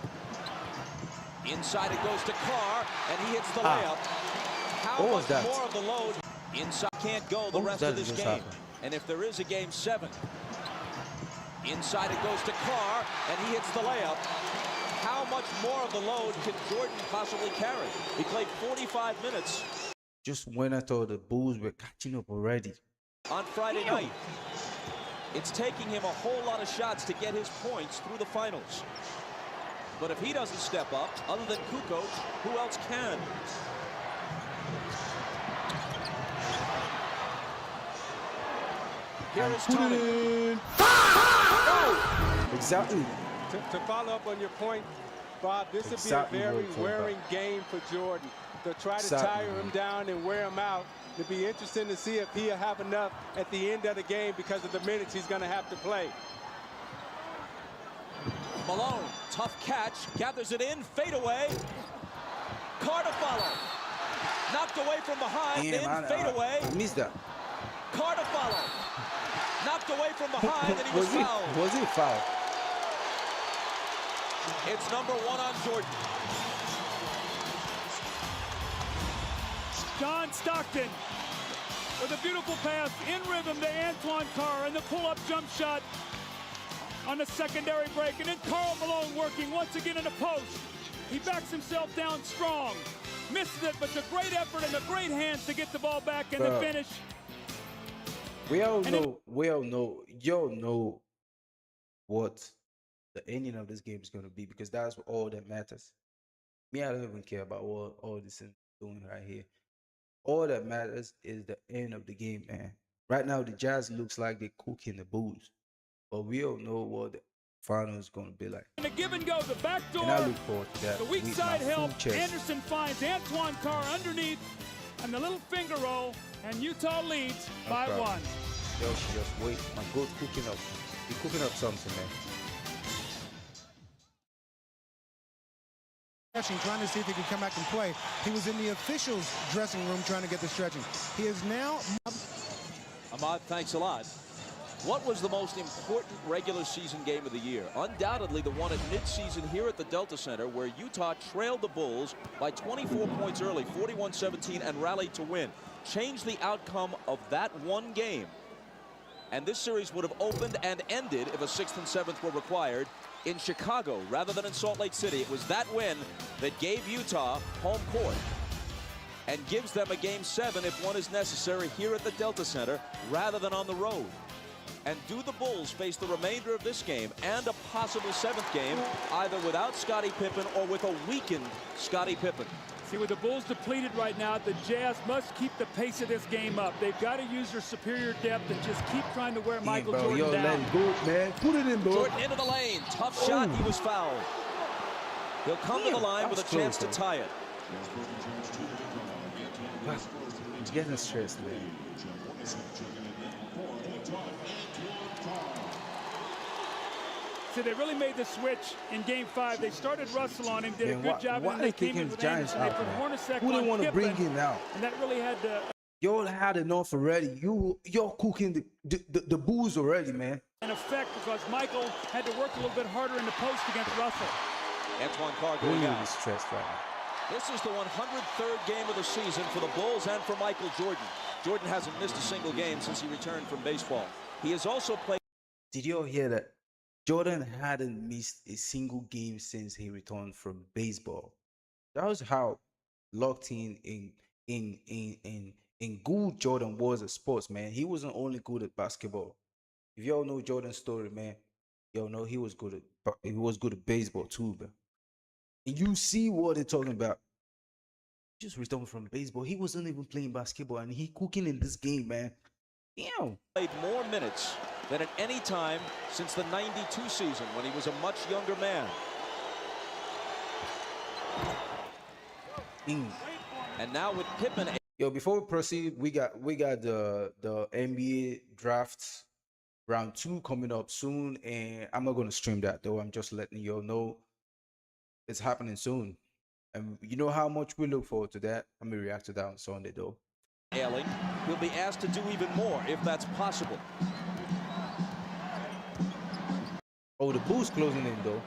inside it goes to Carr, and he hits the layup. How much more of the load? Inside can't go the rest of this game, and if there is a Game 7, inside it goes to Carr, and he hits the layup. How much more of the load can Jordan possibly carry? He played 45 minutes. Just when I thought the Bulls were catching up already. On Friday night, it's taking him a whole lot of shots to get his points through the finals. But if he doesn't step up, other than Kukoc, who else can? Here is Tony. Exactly. To follow up on your point, Bob, this would be a very wearing game for Jordan. To try to tire him down and wear him out. It'd be interesting to see if he'll have enough at the end of the game because of the minutes he's going to have to play. Malone, tough catch, gathers it in, fade away. Carter follow. Knocked away from behind, fade away. Missed that. Carter follow. Knocked away from behind, and he was fouled. Was he fouled? It's number 1 on Jordan. John Stockton with a beautiful pass in rhythm to Antoine Carr, and the pull-up jump shot on the secondary break. And then Karl Malone working once again in the post. He backs himself down strong. Misses it, but it's a great effort and a great hands to get the ball back and the finish. We all know, y'all know what the ending of this game is going to be, because that's all that matters. Me, I don't even care about what all this is doing right here. All that matters is the end of the game, man. Right now, the Jazz looks like they're cooking the booze, but we all know what the final is going to be like. And a give and go, the back door. And I look forward to that. The weak side help. Anderson finds Antoine Carr underneath, and the little finger roll, and Utah leads by 1. Yo, just wait. My goat's cooking up. He's cooking up something, man. Trying to see if he can come back and play. He was in the officials' dressing room trying to get the stretching. He is now. Ahmad, thanks a lot. What was the most important regular season game of the year? Undoubtedly the one at midseason here at the Delta Center, where Utah trailed the Bulls by 24 points early, 41-17, and rallied to win. Changed the outcome of that one game. And this series would have opened and ended if a 6th and 7th were required in Chicago rather than in Salt Lake City. It was that win that gave Utah home court and gives them a Game 7 if one is necessary here at the Delta Center rather than on the road. And do the Bulls face the remainder of this game and a possible 7th game either without Scottie Pippen or with a weakened Scottie Pippen? See, with the Bulls depleted right now, the Jazz must keep the pace of this game up. They've got to use their superior depth and just keep trying to wear Michael Jordan down. Let it go, man. Put it in, bro. Jordan into the lane. Tough shot. He was fouled. He'll come to the line with a chance to tie it. He's getting stressed, man. So they really made the switch in Game 5. They started Russell on him, did a good job, and they came in with Anderson. They put Hornacek Who on didn't want to bring Pippen, him out? and that really had to. Y'all had enough already. You're cooking the booze already, man. An effect because Michael had to work a little bit harder in the post against Russell. Antoine Carr going out. Stressed right now. This is the 103rd game of the season for the Bulls and for Michael Jordan. Jordan hasn't missed a single game since he returned from baseball. He has also played. Did you all hear that? Jordan hadn't missed a single game since he returned from baseball. That was how locked in good Jordan was at sports, man. He wasn't only good at basketball. If y'all know Jordan's story, man, y'all know he was good at baseball too, man. And you see what they're talking about. He just returned from baseball. He wasn't even playing basketball, and he cooking in this game, man. Damn. Played more minutes than at any time since the '92 season when he was a much younger man. And now with Pippen. Yo, before we proceed, we got the NBA draft round 2 coming up soon, and I'm not gonna stream that though. I'm just letting y'all know it's happening soon, and you know how much we look forward to that. I'm gonna react to that on Sunday though. Ailing will be asked to do even more if that's possible. Oh, the Bulls closing in though.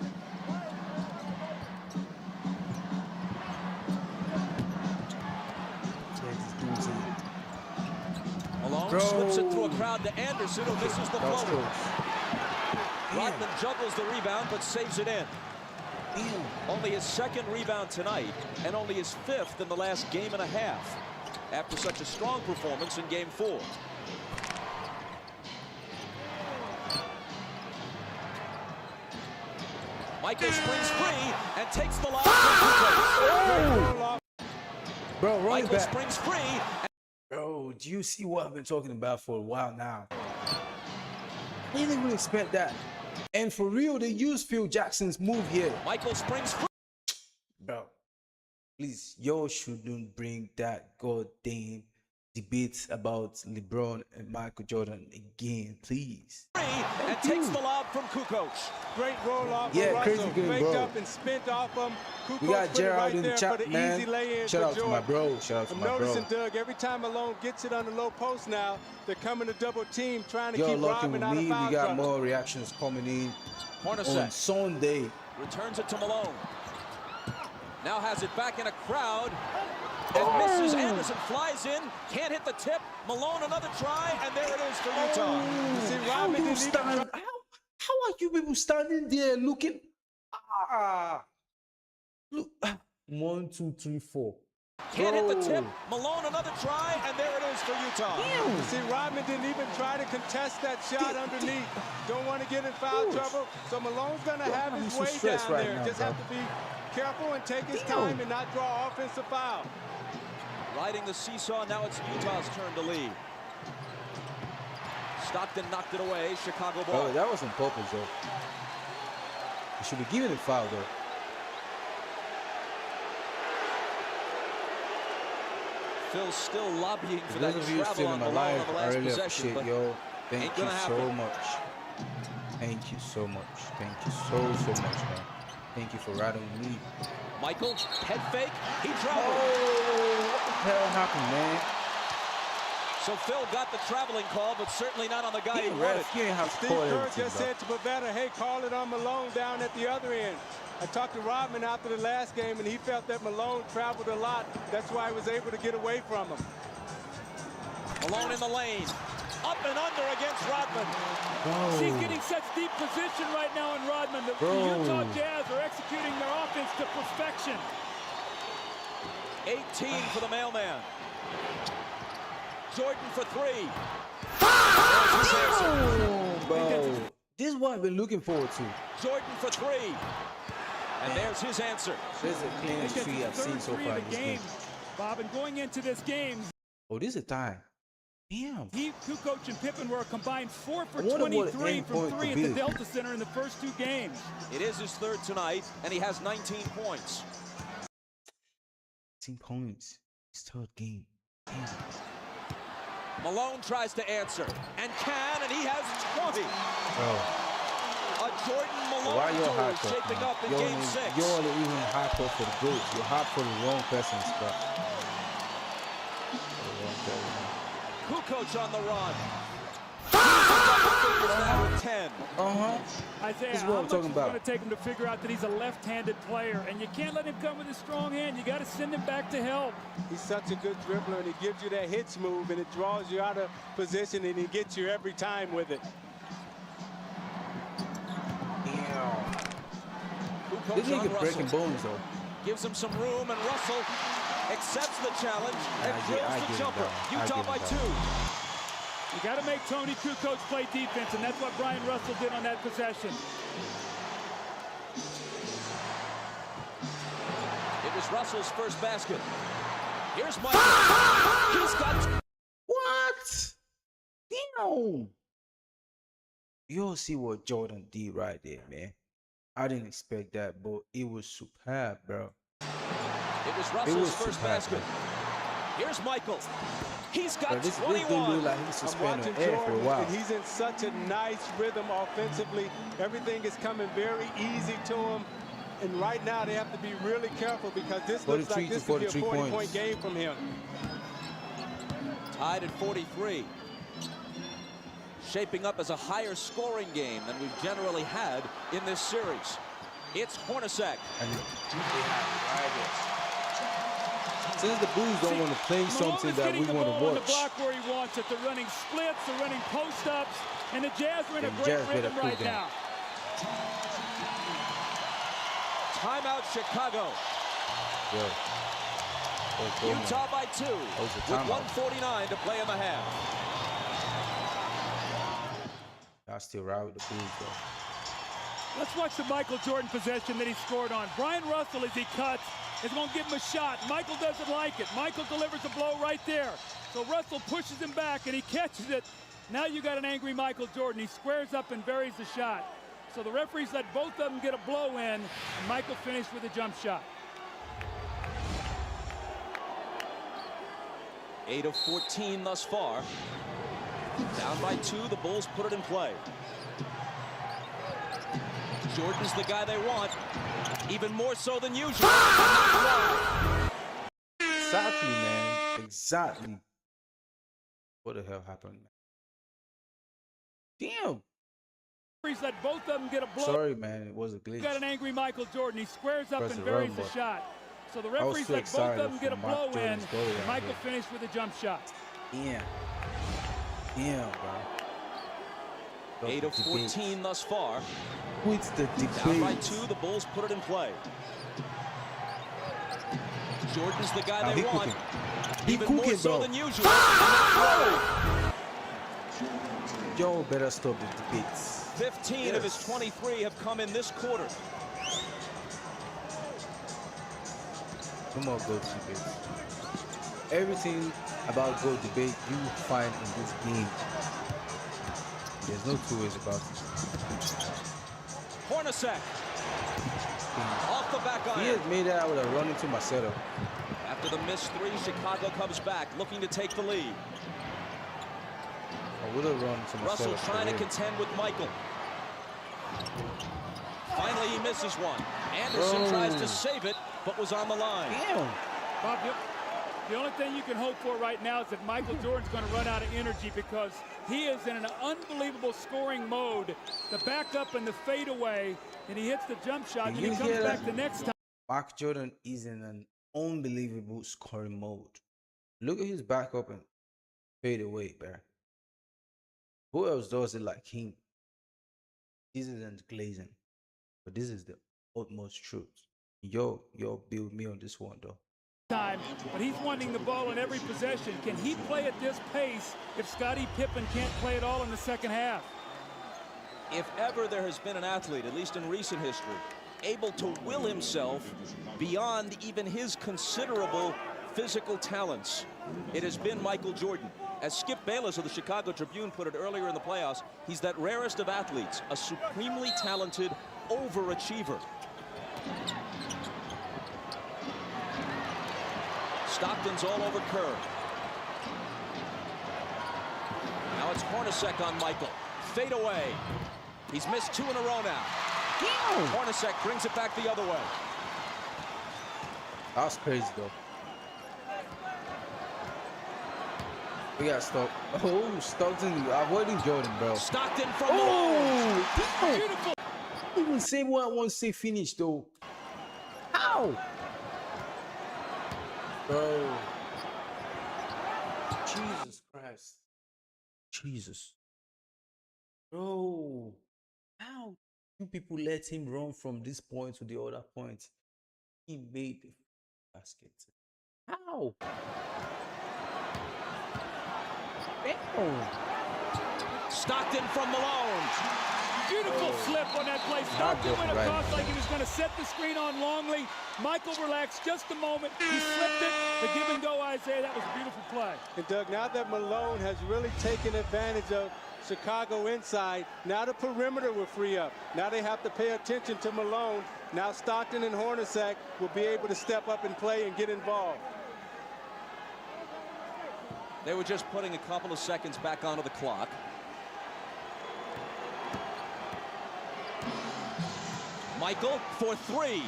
Malone slips it through a crowd to Anderson, who misses the floater. Rodman juggles the rebound but saves it in. Only his 2nd rebound tonight and only his 5th in the last game and a half after such a strong performance in Game 4. Michael springs free and takes the lob from Bro, running Michael back. springs free. Bro, do you see what I've been talking about for a while now? I didn't even expect that. And for real, they use Phil Jackson's move here. Michael springs free. Bro, please, y'all shouldn't bring that goddamn debate about LeBron and Michael Jordan again, please. And takes the lob from Kukoc. Great roll off. Yeah, for crazy Russell. good, Faked bro. up and spent off him. We got Kukoc put it Gerald right in the there for chat, the man. easy lay-in Shout for out to my Jordan. bro. Shout out to I'm my bro. noticing, Doug, every time Malone gets it on the low post now, they're coming to double team, trying to Y'all keep locking Rodman with out of me. foul We got trouble. more reactions coming in on Hornacek Sunday. returns it to Malone. Now has it back in a crowd. And misses. Anderson flies in. Can't hit the tip. Malone another try. And there it is for Utah. You see, How Rodman you didn't even stand? How are you people standing there looking? Look. 1, 2, 3, 4. Can't hit the tip. Malone another try. And there it is for Utah. You see, Rodman didn't even try to contest that shot underneath. Don't want to get in foul trouble. So Malone's going to have his way down right there. now, Just bro. have to be careful and take his time and not draw offensive foul. Riding the seesaw. Now it's Utah's turn to lead. Stockton knocked it away. Chicago ball. Bro, that was on purpose, though. You should be giving it foul, though. Phil's still lobbying for For that those of you travel still on in the my line life, on the I last really possession. appreciate But y'all. Thank ain't you gonna so happen. much. Thank you so much. Thank you so much, man. Thank you for riding with me. Michael, head fake. He traveled. What the hell happened, man? So Phil got the traveling call, but certainly not on the guy he wanted. Ref, you ain't have to Steve call Kerr everything, just bro. said to Pavetta, hey, call it on Malone down at the other end. I talked to Rodman after the last game, and he felt that Malone traveled a lot. That's why he was able to get away from him. Malone in the lane. Up and under against Rodman. He's getting such deep position right now in Rodman. The Utah Jazz are executing their offense to perfection. 18 for the mailman. Jordan for three. Bro, this is what I've been looking forward to. Jordan for three. And there's his answer. This is the cleanest three I've seen so far in this game. Bob, and going into this game, Oh, this is a tie. Damn. Kukoc and Pippen were a combined 4 for I wonder what the 23 end from point 3 at could the be. Delta Center in the first 2 games. It is his third tonight, and he has 19 points. 18 points. His third game. Damn. Malone tries to answer, and can, and he has 20. Bro. A Jordan Malone Why y'all duel hot shaping up in Game 6. You're even hot for the goats. You're hot for the wrong persons, bro. Kukoc on the run. Now 10. Isaiah, This is how what I'm much talking is it about. going to take him to figure out that he's a left-handed player, and you can't let him come with a strong hand. You got to send him back to help. He's such a good dribbler, and he gives you that hitch move, and it draws you out of position, and he gets you every time with it. This nigga breaking bones, though. Gives him some room, and Russell accepts the challenge and I drills give the him jumper. that. I Utah give by him 2. You got to make Tony Kukoc play defense, and that's what Brian Russell did on that possession. It was Russell's first basket. Here's Michael. He's got... What? Damn. You'll see what Jordan did right there, man. I didn't expect that, but it was superb, bro. It was Russell's first basket. Man. Here's Michael. He's got Bro, this 21. dude look like he's I'm suspended watching on air for a Jordan, while. and he's in such a nice rhythm offensively. Everything is coming very easy to him. And right now they have to be really careful because this looks like this could be a 40-point game from him. Tied at 43. Shaping up as a higher scoring game than we've generally had in this series. It's Hornacek. Since the Bulls don't want to play something that we want to On the watch, block where he wants it. They're running splits, they're running post-ups, and the Jazz are in a The great Jazz rhythm better right prove now. Timeout Chicago. yo, Utah by 2 was a with timeout. 1:49 to play in the half. I still ride with the Bulls, though. Let's watch the Michael Jordan possession that he scored on. Brian Russell, as he cuts, is going to give him a shot. Michael doesn't like it. Michael delivers a blow right there. So Russell pushes him back, and he catches it. Now you got an angry Michael Jordan. He squares up and buries the shot. So the referees let both of them get a blow in, and Michael finished with a jump shot. 8 of 14 thus far. Down by 2, the Bulls put it in play. Jordan's the guy they want, even more so than usual. Exactly, man. Exactly. What the hell happened, man? Damn. Let both of them get a blow. Sorry, man. It was a glitch. Got an angry Michael Jordan. He squares up Press and the buries wrong the button. shot. So the referees so let both of them get a for Mark blow in. Jordan's goal right Michael here. finished with a jump shot. Damn. Damn, bro. 8 of 14 thus far. What's the debate? Down by 2, the Bulls put it in play. Jordan's the guy they want, even more so than usual. Joe better stop the debates. 15 of his 23 have come in this quarter. No more GOAT debates. Everything about GOAT debate you find in this game. There's no two ways about it. Hornacek. Off the back He iron. had made that, I would have run into my setup. After the missed 3, Chicago comes back, looking to take the lead. I would have run into my Russell setup. trying to contend with Michael. Finally, he misses one. Anderson tries to save it, but was on the line. Damn. Bob, the only thing you can hope for right now is that Michael Jordan's going to run out of energy because he is in an unbelievable scoring mode. The backup and the fadeaway, and he hits the jump shot, and he comes back the next time. Mark Jordan is in an unbelievable scoring mode. Look at his backup and fade away, bro. Who else does it like him? This isn't glazing, but this is the utmost truth. Yo, build me on this one, though. But he's wanting the ball in every possession. Can he play at this pace if Scottie Pippen can't play at all in the second half? If ever there has been an athlete, at least in recent history, able to will himself beyond even his considerable physical talents, it has been Michael Jordan. As Skip Bayless of the Chicago Tribune put it earlier in the playoffs, he's that rarest of athletes, a supremely talented overachiever. Stockton's all over Kerr. Now it's Hornacek on Michael. Fade away. He's missed 2 in a row now. Hornacek brings it back the other way. That's crazy, though. We got Stockton. Oh, Stockton avoiding Jordan, bro. Stockton from oh, beautiful. Even say what I want to say finish, though. How? Bro. Jesus Christ. Jesus. Bro. How do people let him run from this point to the other point? He made the basket. How? Damn. Stockton from Malone. Beautiful slip on that play. Stockton went across like he was going to set the screen on Longley. Michael relaxed just a moment. He slipped it. The give and go, Isaiah. That was a beautiful play. And Doug, now that Malone has really taken advantage of Chicago inside, now the perimeter will free up. Now they have to pay attention to Malone. Now Stockton and Hornacek will be able to step up and play and get involved. They were just putting a couple of seconds back onto the clock. Michael for 3.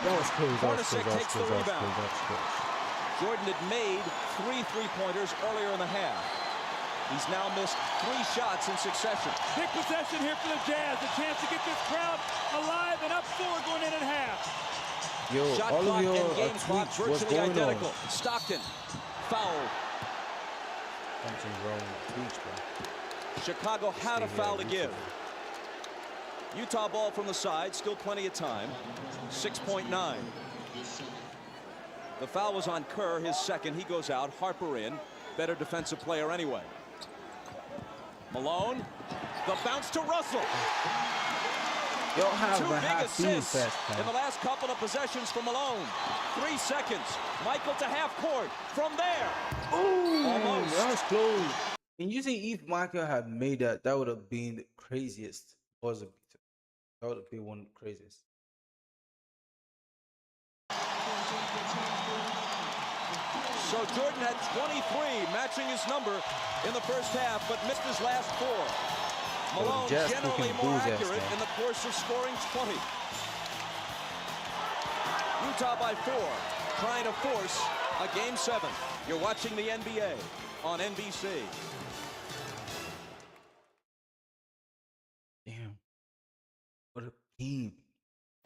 That was close. Hornacek takes the rebound. Jordan had made 3 3-pointers earlier in the half. He's now missed 3 shots in succession. Big possession here for the Jazz. A chance to get this crowd alive and up 4 going in at half. Yo, Shot all clock of your and game clock tweets, what's virtually going identical. on? Stockton, foul. Something's wrong with the tweets, bro. Chicago had a foul to give. Utah ball from the side, still plenty of time. 6.9. The foul was on Kerr, his second. He goes out. Harper in. Better defensive player anyway. Malone The bounce to Russell. You don't have Two a big high speed assists fast, in the last couple of possessions from Malone. 3 seconds. Michael to half court. From there. Ooh, Almost. that was close. And you think if Michael had made that, that would have been the craziest buzzer beater. That would have been one of the craziest. So Jordan had 23, matching his number in the first half, but missed his last 4. Malone generally more accurate in the course of scoring 20. Utah by 4, trying to force a Game 7. You're watching the NBA on NBC. Damn. What a team.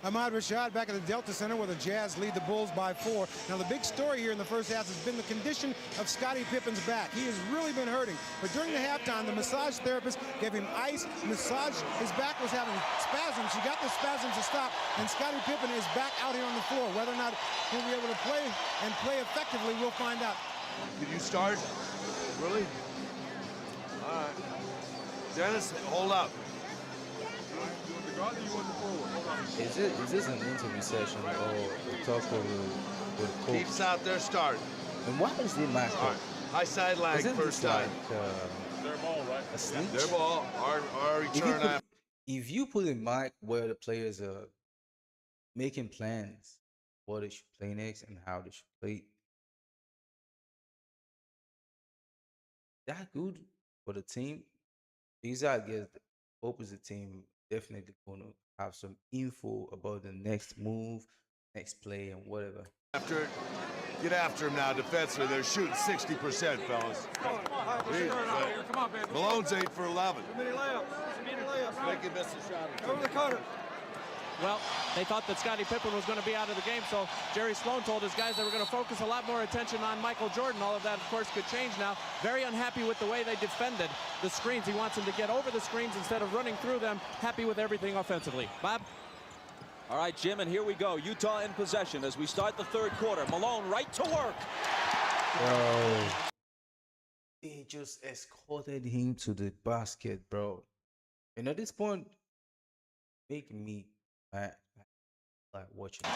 Ahmad Rashad back at the Delta Center where the Jazz lead the Bulls by 4. Now the big story here in the first half has been the condition of Scottie Pippen's back. He has really been hurting. But during the halftime, the massage therapist gave him ice, massage. His back was having spasms. She got the spasms to stop, and Scottie Pippen is back out here on the floor. Whether or not he'll be able to play and play effectively, we'll find out. Did you start? Really? All right. Dennis, hold up. Is this an interview session or a talk with coach? Keeps out there starting. And why is it my coach? High side lag first time. Their ball, right? A snitch? Their ball, our return. If you put in Mike where the players are making plans what they should play next and how they should play, that good for the team. Because I guess the opposite team definitely going to have some info about the next move, next play, and whatever. Get after him now defensively. They're shooting 60%, fellas. Malone's 8 for 11. Too many layups. Make him miss a shot. Over the cutter. Well, they thought that Scottie Pippen was going to be out of the game, so Jerry Sloan told his guys they were going to focus a lot more attention on Michael Jordan. All of that, of course, could change now. Very unhappy with the way they defended the screens. He wants them to get over the screens instead of running through them. Happy with everything offensively. Bob? All right, Jim, and here we go. Utah in possession as we start the third quarter. Malone right to work. Bro, they just escorted him to the basket, bro. And at this point, making me mad, like watching.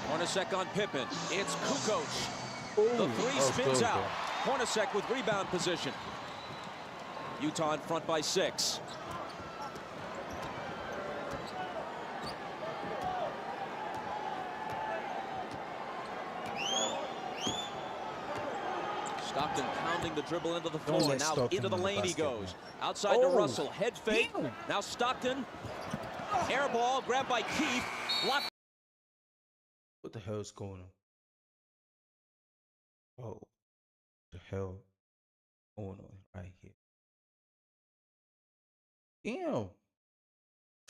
Hornacek on Pippen. It's Kukoc. Ooh, The three spins close, out. bro. Hornacek with rebound position. Utah in front by 6. Stockton pounding the dribble into the floor. Now Stockton into the in the lane he basket, goes. man. Outside to Russell. Head fake. Damn. Now Stockton. Air ball grabbed by Keith. Blocked. What the hell is going on? Oh, what the hell going on right here? Damn.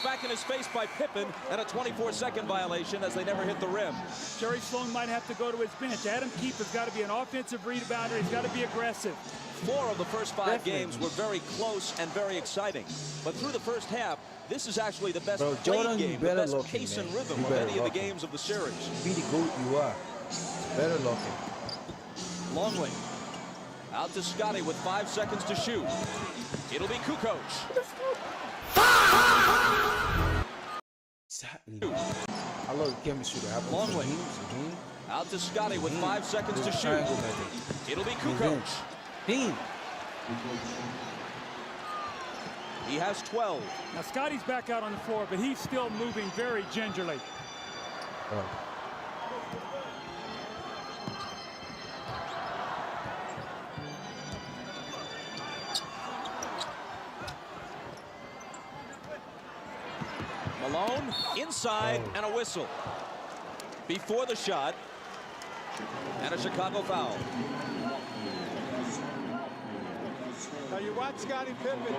Back in his face by Pippen, and a 24-second violation as they never hit the rim. Jerry Sloan might have to go to his bench. Adam Keefe has got to be an offensive rebounder. He's got to be aggressive. 4 of the first 5 games were very close and very exciting. But through the first half, this is actually the best played game, the best pace and rhythm of any of the games of the series. Be the goat you are. Better looking. Longley out to Scottie with 5 seconds to shoot. It'll be Kukoc. Exactly. I love the chemistry that happens. Longley out to Scottie with 5 seconds to shoot. It'll be Kukoc. He has 12. Now Scottie's back out on the floor, but he's still moving very gingerly. Malone inside and a whistle before the shot, and a Chicago foul. Now you watch Scottie Pippen.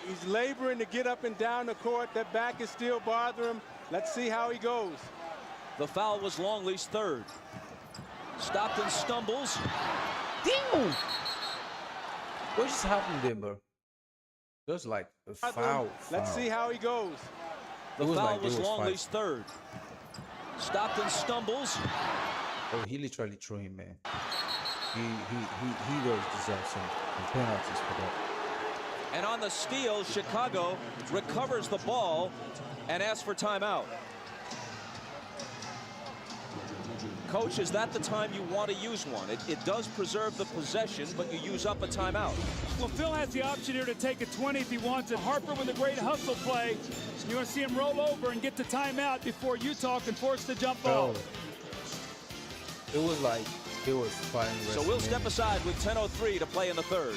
He's laboring to get up and down the court. That back is still bothering him. Let's see how he goes. The foul was Longley's 3rd. Stockton stumbles. Damn. What just happened there, bro? Just like a foul. Let's see how he goes. The foul was Longley's third. Stockton stumbles. Oh, he literally threw him, man. He does deserve some penalties for that. And on the steal, Chicago recovers the ball and asks for timeout. Coach, is that the time you want to use one? It does preserve the possession, but you use up a timeout. Well, Phil has the option here to take a 20 if he wants it. Harper with a great hustle play. You're going to see him roll over and get the timeout before Utah can force the jump ball. It was like it was fighting. So we'll step aside with 10:03 to play in the third.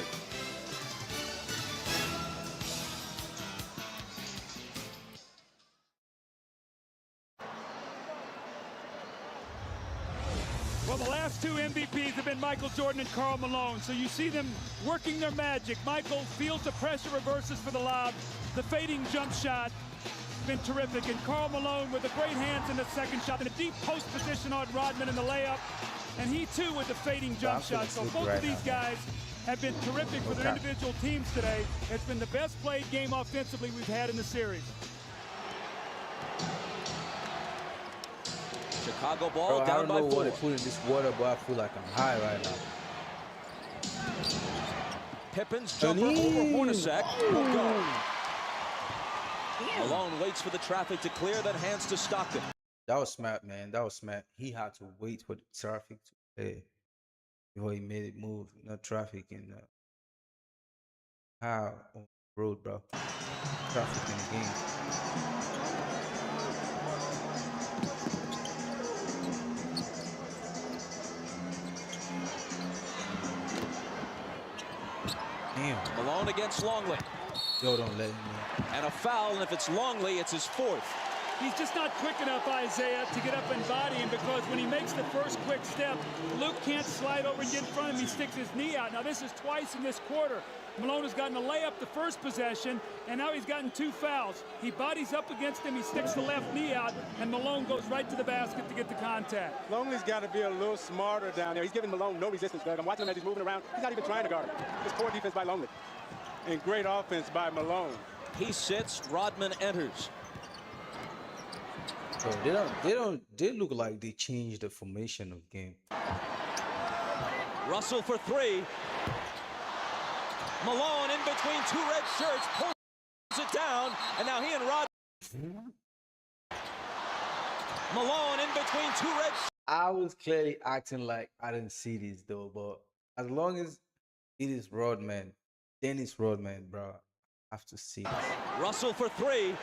Well, the last two MVPs have been Michael Jordan and Karl Malone, so you see them working their magic. Michael feels the pressure, reverses for the lob. The fading jump shot been terrific, and Karl Malone with the great hands in the second shot, and a deep post position on Rodman in the layup, and he too with the fading jump shot. So both of these guys have been terrific for their individual teams today. It's been the best played game offensively we've had in the series. Chicago ball down I don't by know 4. what they put in this water, but I feel like I'm high right now. Pippin's jumper over Hornacek will go. Malone waits for the traffic to clear, then hands to Stockton. That was smart, man. That was smart. He had to wait for the traffic to clear before he made it move. No traffic in the on the road, bro. Traffic in the game. Damn. Malone against Longley. Yo, don't let him in. And a foul, and if it's Longley, it's his fourth. He's just not quick enough, Isaiah, to get up and body him, because when he makes the first quick step, Luke can't slide over and get in front of him. He sticks his knee out. Now, this is twice in this quarter. Malone has gotten a layup the first possession, and now he's gotten 2 fouls. He bodies up against him, he sticks the left knee out, and Malone goes right to the basket to get the contact. Longley's got to be a little smarter down there. He's giving Malone no resistance, Doug. I'm watching him as he's moving around. He's not even trying to guard him. It's poor defense by Longley. And great offense by Malone. He sits, Rodman enters. So they look like they changed the formation of the game. Russell for 3. Malone in between 2 red shirts, pulls it down, and now he and Rodman. Malone in between 2 red shirts. I was clearly acting like I didn't see this though, but as long as it is Rodman, Dennis Rodman, bro, I have to see it. Russell for 3.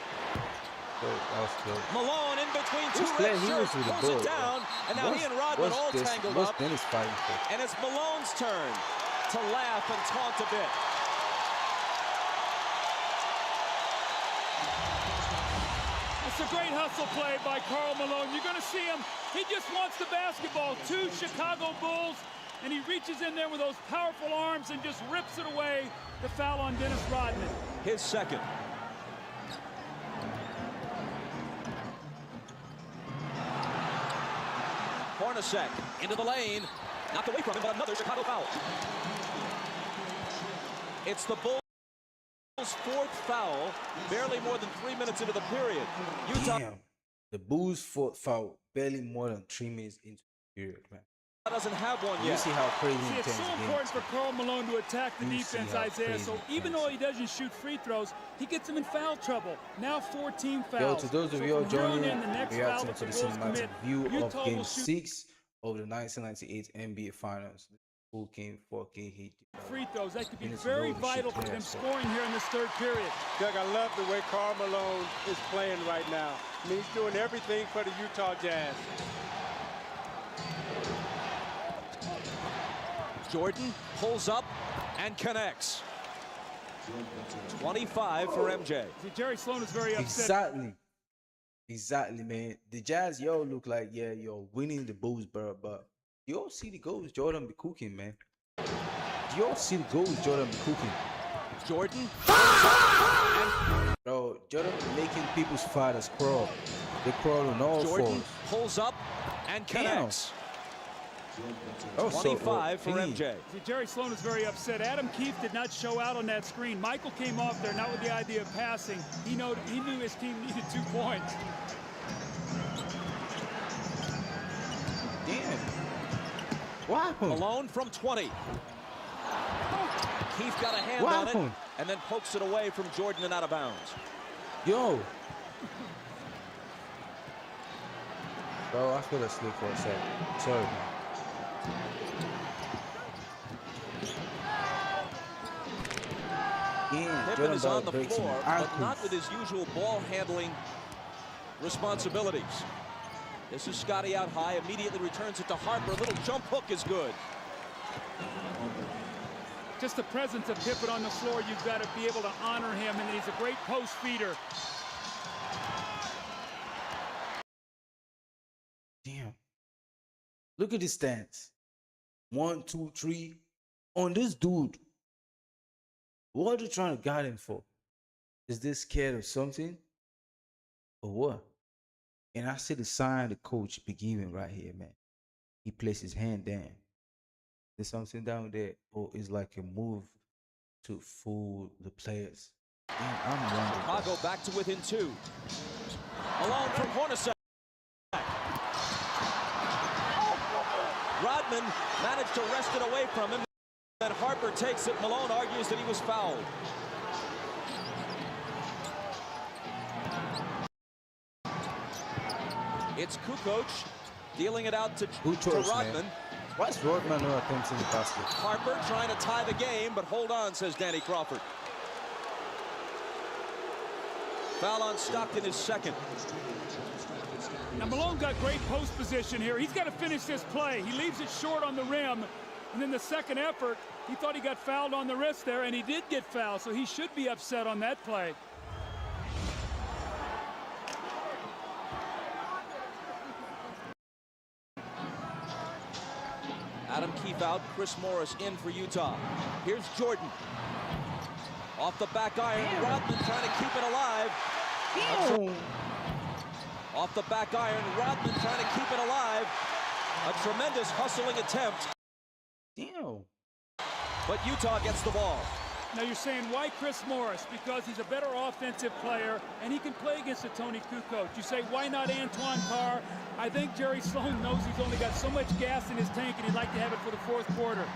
So that was close. Malone in between 2 red shirts, pulls it down, and now he and Rodman all tangled up. Dennis fighting for? And it's Malone's turn to laugh and taunt a bit. It's a great hustle play by Karl Malone. You're going to see him. He just wants the basketball. 2 Chicago Bulls, and he reaches in there with those powerful arms and just rips it away. The foul on Dennis Rodman. His second. Hornacek into the lane. Knocked away from him, but another Chicago foul. It's the Bulls' 4th foul, barely more than 3 minutes into the period. Utah. Damn. The Bulls' 4th foul, barely more than 3 minutes into the period, man. Doesn't have one yet. You see how crazy it's so important for Karl Malone to attack the defense, Isaiah. So even though he doesn't shoot free throws, he gets them in foul trouble. Now 14 fouls. Yo, to those of you all joining in, the we are to the cinematic view of Game 6 of the 1998 NBA Finals. The full game 4K hit. Free throws, that could be very vital for them scoring here in this third period. Doug, I love the way Karl Malone is playing right now. I mean, he's doing everything for the Utah Jazz. Jordan pulls up and connects. 25 for MJ. See, Jerry Sloan is very upset. Exactly, man. The Jazz, look like, you're winning the Bulls, bro, but you all see the goals Jordan be cooking, man. You all see the goals Jordan be cooking. Jordan. Bro, Jordan making people's fathers crawl. They crawl on all Jordan fours. pulls up and connects. Oh, 25 for MJ. See, Jerry Sloan is very upset. Adam Keefe did not show out on that screen. Michael came off there not with the idea of passing. He knew his team needed 2 points. Damn. What happened? Malone from 20. Keefe got a hand on it and then pokes it away from Jordan and out of bounds. Yo. Bro, I fell asleep for a second. Sorry. Pippen is on the floor, but not with his usual ball handling responsibilities. This is Scotty out high, immediately returns it to Harper. A little jump hook is good. Just the presence of Pippen on the floor, you've got to be able to honor him, and he's a great post feeder. Damn. Look at his stance. 1, 2, 3. On this dude. What are you trying to guard him for? Is this scared of something? Or what? And I see the sign the coach be giving right here, man. He placed his hand down. There's something down there. Or it's like a move to fool the players. Damn, I'm wondering. Chicago back to within 2. Malone from Hornacek. Rodman managed to wrest it away from him. And Harper takes it. Malone argues that he was fouled. It's Kukoc dealing it out to Rodman. Man. Why's Rodman not attempting the basket? Harper trying to tie the game, but hold on, says Danny Crawford. Foul on Stockton is second. Now Malone got great post position here. He's got to finish this play. He leaves it short on the rim. And then the second effort, he thought he got fouled on the wrist there, and he did get fouled, so he should be upset on that play. Adam Keefe out, Chris Morris in for Utah. Here's Jordan. Off the back iron, Rodman trying to keep it alive. Off the back iron, Rodman trying to keep it alive. A tremendous hustling attempt. Damn. But Utah gets the ball. Now you're saying, why Chris Morris? Because he's a better offensive player, and he can play against a Tony Kukoc. You say, why not Antoine Carr? I think Jerry Sloan knows he's only got so much gas in his tank, and he'd like to have it for the 4th quarter.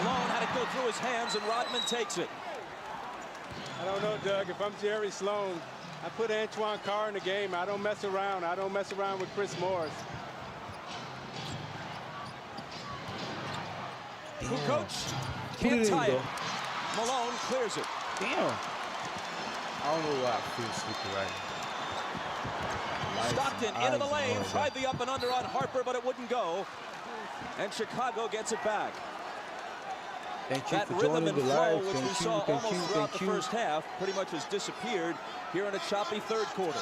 Malone had it go through his hands, and Rodman takes it. I don't know, Doug. If I'm Jerry Sloan, I put Antoine Carr in the game. I don't mess around. I don't mess around with Chris Morris. Kukoc can't tie it. Malone clears it. Damn. I don't know why I feel sleepy right now. Stockton into the lane, tried the up and under on Harper, but it wouldn't go. And Chicago gets it back. Thank you that for rhythm joining and the flow, live. which we saw almost throughout the first half, pretty much has disappeared here in a choppy 3rd quarter.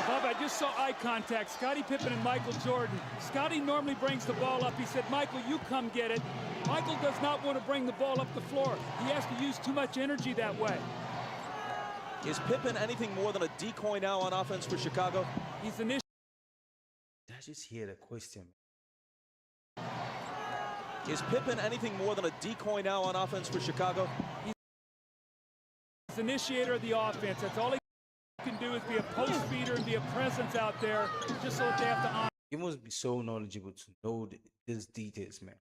Bob, I just saw eye contact. Scottie Pippen and Michael Jordan. Scottie normally brings the ball up. He said, Michael, you come get it. Michael does not want to bring the ball up the floor. He has to use too much energy that way. Is Pippen anything more than a decoy now on offense for Chicago? He's initiating. I just hear the question. Is Pippen anything more than a decoy now on offense for Chicago? He's the initiator of the offense. That's all he can do is be a post feeder and be a presence out there just so that they have to honor. You must be so knowledgeable to know these details, man.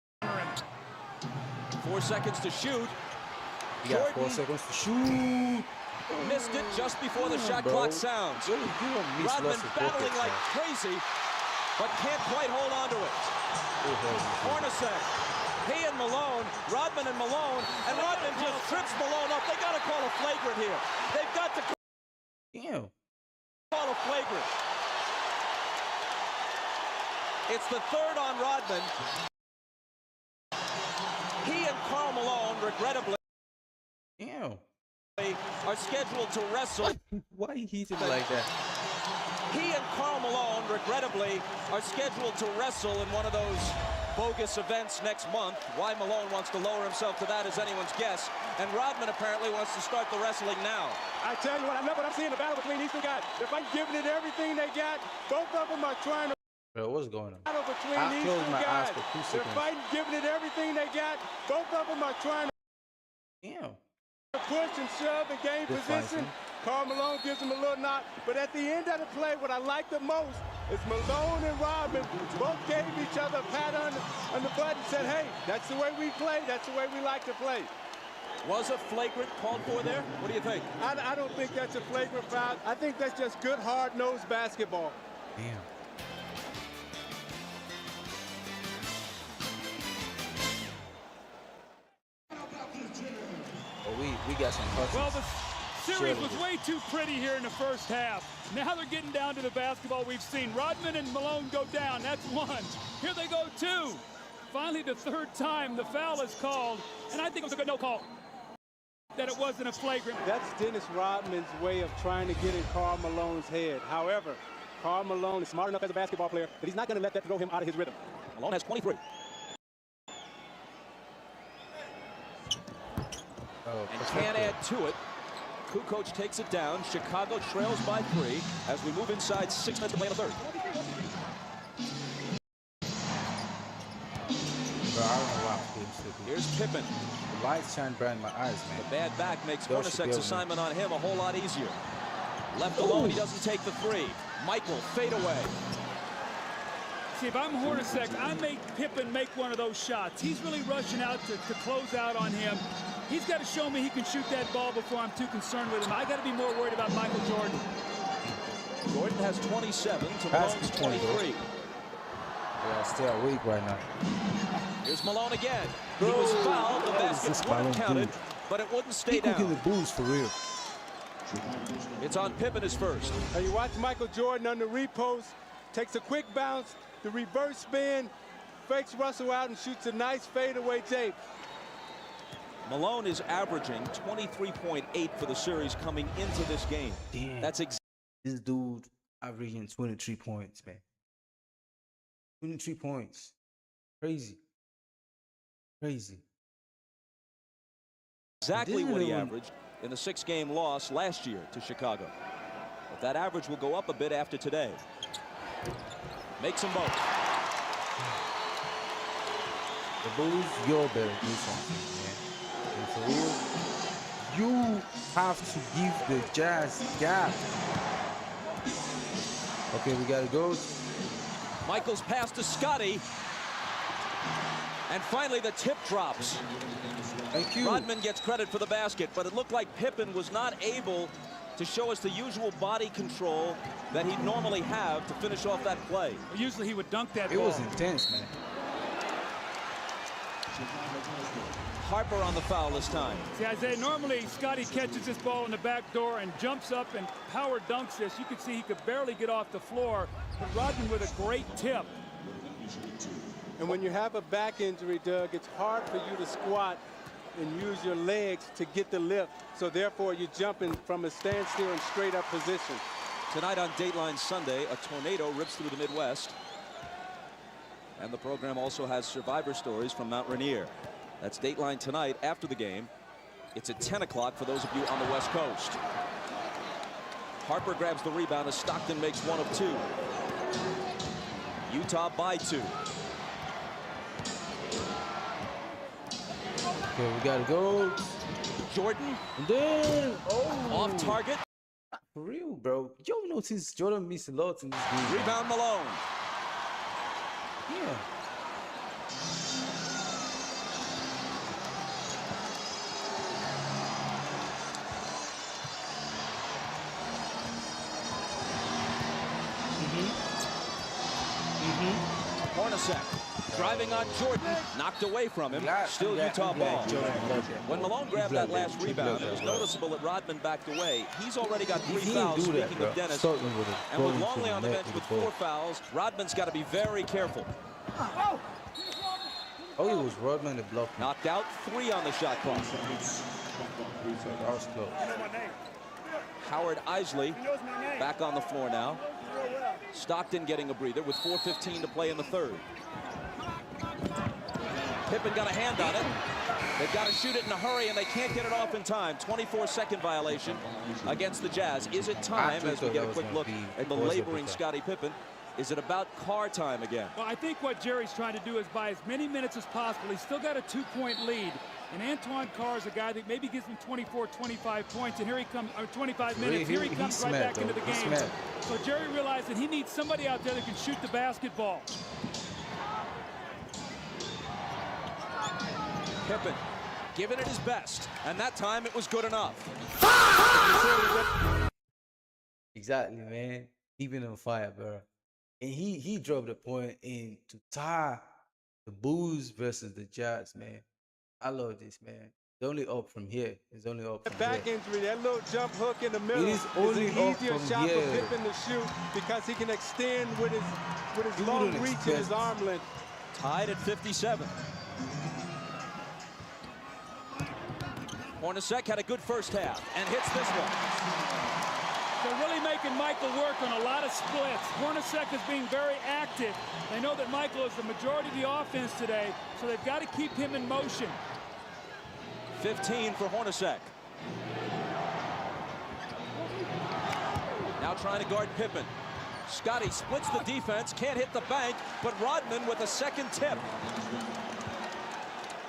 4 seconds to shoot. You got 4 seconds to shoot. Missed it just before the shot clock sounds. Rodman battling like crazy, but can't quite hold on to it. Hornacek, he and Malone, Rodman and Malone, and Rodman just trips Malone up. They got to call a flagrant here. They've got to call a flagrant. It's the 3rd on Rodman. He and Karl Malone, regrettably, are scheduled to wrestle. Why he hit him like that? He and Karl Malone, regrettably, are scheduled to wrestle in one of those bogus events next month. Why Malone wants to lower himself to that is anyone's guess. And Rodman apparently wants to start the wrestling now. I tell you what, I love what I'm seeing, the battle between these two guys. They're fighting, giving it everything they got. Both of them are trying to Bro, what's going on? battle between these two guys. They're fighting, giving it everything they got. Both of them are trying Damn. to push and shove and gain Good position. fighting. Karl Malone gives him a little knock. But at the end of the play, what I like the most is Malone and Rodman both gave each other a pat on the butt and said, hey, that's the way we play. That's the way we like to play. Was a flagrant called for there? What do you think? I don't think that's a flagrant foul. I think that's just good, hard-nosed basketball. Damn. Oh, we got some questions. Well, the series was way too pretty here in the first half. Now they're getting down to the basketball we've seen. Rodman and Malone go down. That's one. Here they go, two. Finally, the third time, the foul is called. And I think it was a good no call. That it wasn't a flagrant. That's Dennis Rodman's way of trying to get in Karl Malone's head. However, Karl Malone is smart enough as a basketball player that he's not going to let that throw him out of his rhythm. Malone has 23. And can't add to it. Kukoc takes it down. Chicago trails by 3 as we move inside 6 minutes to play in the third. Bro, I don't know why. Here's Pippen. The lights shine bright in my eyes, man. The bad back makes Those should be Hornacek's over. assignment on him a whole lot easier. Left alone, he doesn't take the 3. Michael, fade away. See, if I'm Hornacek, I make Pippen make one of those shots. He's really rushing out to close out on him. He's got to show me he can shoot that ball before I'm too concerned with him. I got to be more worried about Michael Jordan. Jordan has 27 to Malone's 23. Yeah, still weak right now. Here's Malone again. He was fouled. The basket would have counted, but it wouldn't stay down. He the boost for real. It's on Pippen his first. Now you watch Michael Jordan on the repost, takes a quick bounce, the reverse spin, fakes Russell out and shoots a nice fadeaway tape. Malone is averaging 23.8 for the series coming into this game. Damn. That's this dude averaging 23 points, man. 23 points. Crazy. Crazy. exactly what he averaged in the 6-game loss last year to Chicago. But that average will go up a bit after today. Makes them both. The Bulls, you're better do something, man. And for real, you have to give the Jazz gap. Okay, we gotta go. Michael's pass to Scotty. And finally, the tip drops. Thank you. Rodman gets credit for the basket, but it looked like Pippen was not able to show us the usual body control that he'd normally have to finish off that play. Usually he would dunk that ball. It was intense, man. Harper on the foul this time. See, Isaiah, normally Scotty catches this ball in the back door and jumps up and power dunks this. You can see he could barely get off the floor, but Rodman with a great tip. And when you have a back injury, Doug, it's hard for you to squat and use your legs to get the lift. So therefore, you're jumping from a standstill and straight up position. Tonight on Dateline Sunday, a tornado rips through the Midwest. And the program also has survivor stories from Mount Rainier. That's Dateline tonight after the game. It's at 10 o'clock for those of you on the West Coast. Harper grabs the rebound as Stockton makes one of two. Utah by 2. Okay, we gotta go. Jordan. And then, off target. For real, bro. You notice Jordan missed a lot in this game. Rebound Malone. Yeah. Hornacek driving on Jordan, knocked away from him. Still Utah ball. When Malone grabbed that last rebound, it was noticeable that Rodman backed away. He's already got 3 fouls, speaking of Dennis. And with Longley on the bench with 4 fouls, Rodman's got to be very careful. Oh, it was Rodman that blocked. Knocked out 3 on the shot clock. That was close. Howard Isley back on the floor now. Stockton getting a breather with 4:15 to play in the third. Pippen got a hand on it. They've got to shoot it in a hurry, and they can't get it off in time. 24-second violation against the Jazz. Is it time, as we get a quick look at the laboring Scottie Pippen, is it about car time again? Well, I think what Jerry's trying to do is buy as many minutes as possible. He's still got a 2-point lead. And Antoine Carr is a guy that maybe gives him 24, 25 points, and here he comes, or 25 minutes. Here he comes right back into the game. So Jerry realized that he needs somebody out there that can shoot the basketball. Pippen giving it his best, and that time it was good enough. Exactly, man. Keeping on fire, bro. And he drove the point in to tie the Bulls versus the Jazz, man. I love this, man. It's only up from here. It's only up from back here. injury, that little jump hook in the middle It is only an up easier from shot here. for Pippen to shoot because he can extend with his long reach and his arm length. Tied at 57. Hornacek had a good first half and hits this one. They're really making Michael work on a lot of splits. Hornacek is being very active. They know that Michael is the majority of the offense today, so they've got to keep him in motion. 15 for Hornacek. Now trying to guard Pippen. Scottie splits the defense, can't hit the bank, but Rodman with a second tip.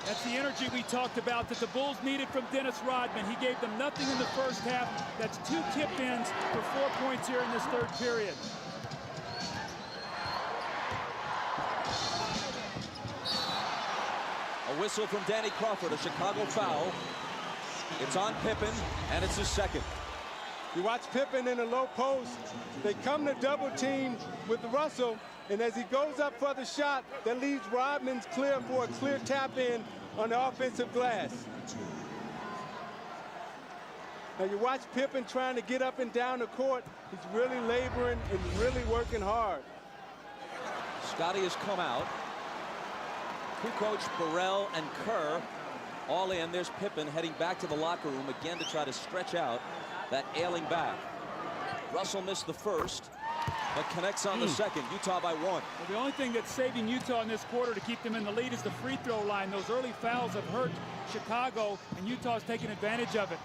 That's the energy we talked about that the Bulls needed from Dennis Rodman. He gave them nothing in the first half. That's 2 tip-ins for 4 points here in this third period. A whistle from Danny Crawford, a Chicago foul. It's on Pippen, and it's his second. You watch Pippen in the low post. They come to double team with Russell, and as he goes up for the shot, that leaves Rodman's clear for a clear tap in on the offensive glass. Now you watch Pippen trying to get up and down the court. He's really laboring and really working hard. Scottie has come out. Kukoc, Burrell, and Kerr all in. There's Pippen heading back to the locker room again to try to stretch out that ailing back. Russell missed the first, but connects on the second. Utah by 1. Well, the only thing that's saving Utah in this quarter to keep them in the lead is the free throw line. Those early fouls have hurt Chicago, and Utah's taking advantage of it.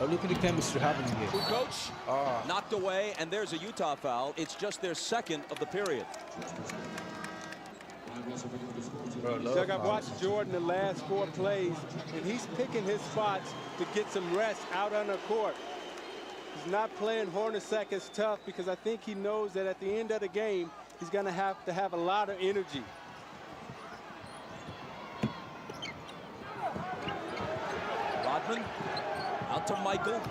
Oh, look at the chemistry happening here. Kukoc knocked away, and there's a Utah foul. It's just their second of the period. Doug, I've watched Jordan the last 4 plays, and he's picking his spots to get some rest out on the court. He's not playing Hornacek as tough because I think he knows that at the end of the game, he's going to have a lot of energy. Rodman out to Michael.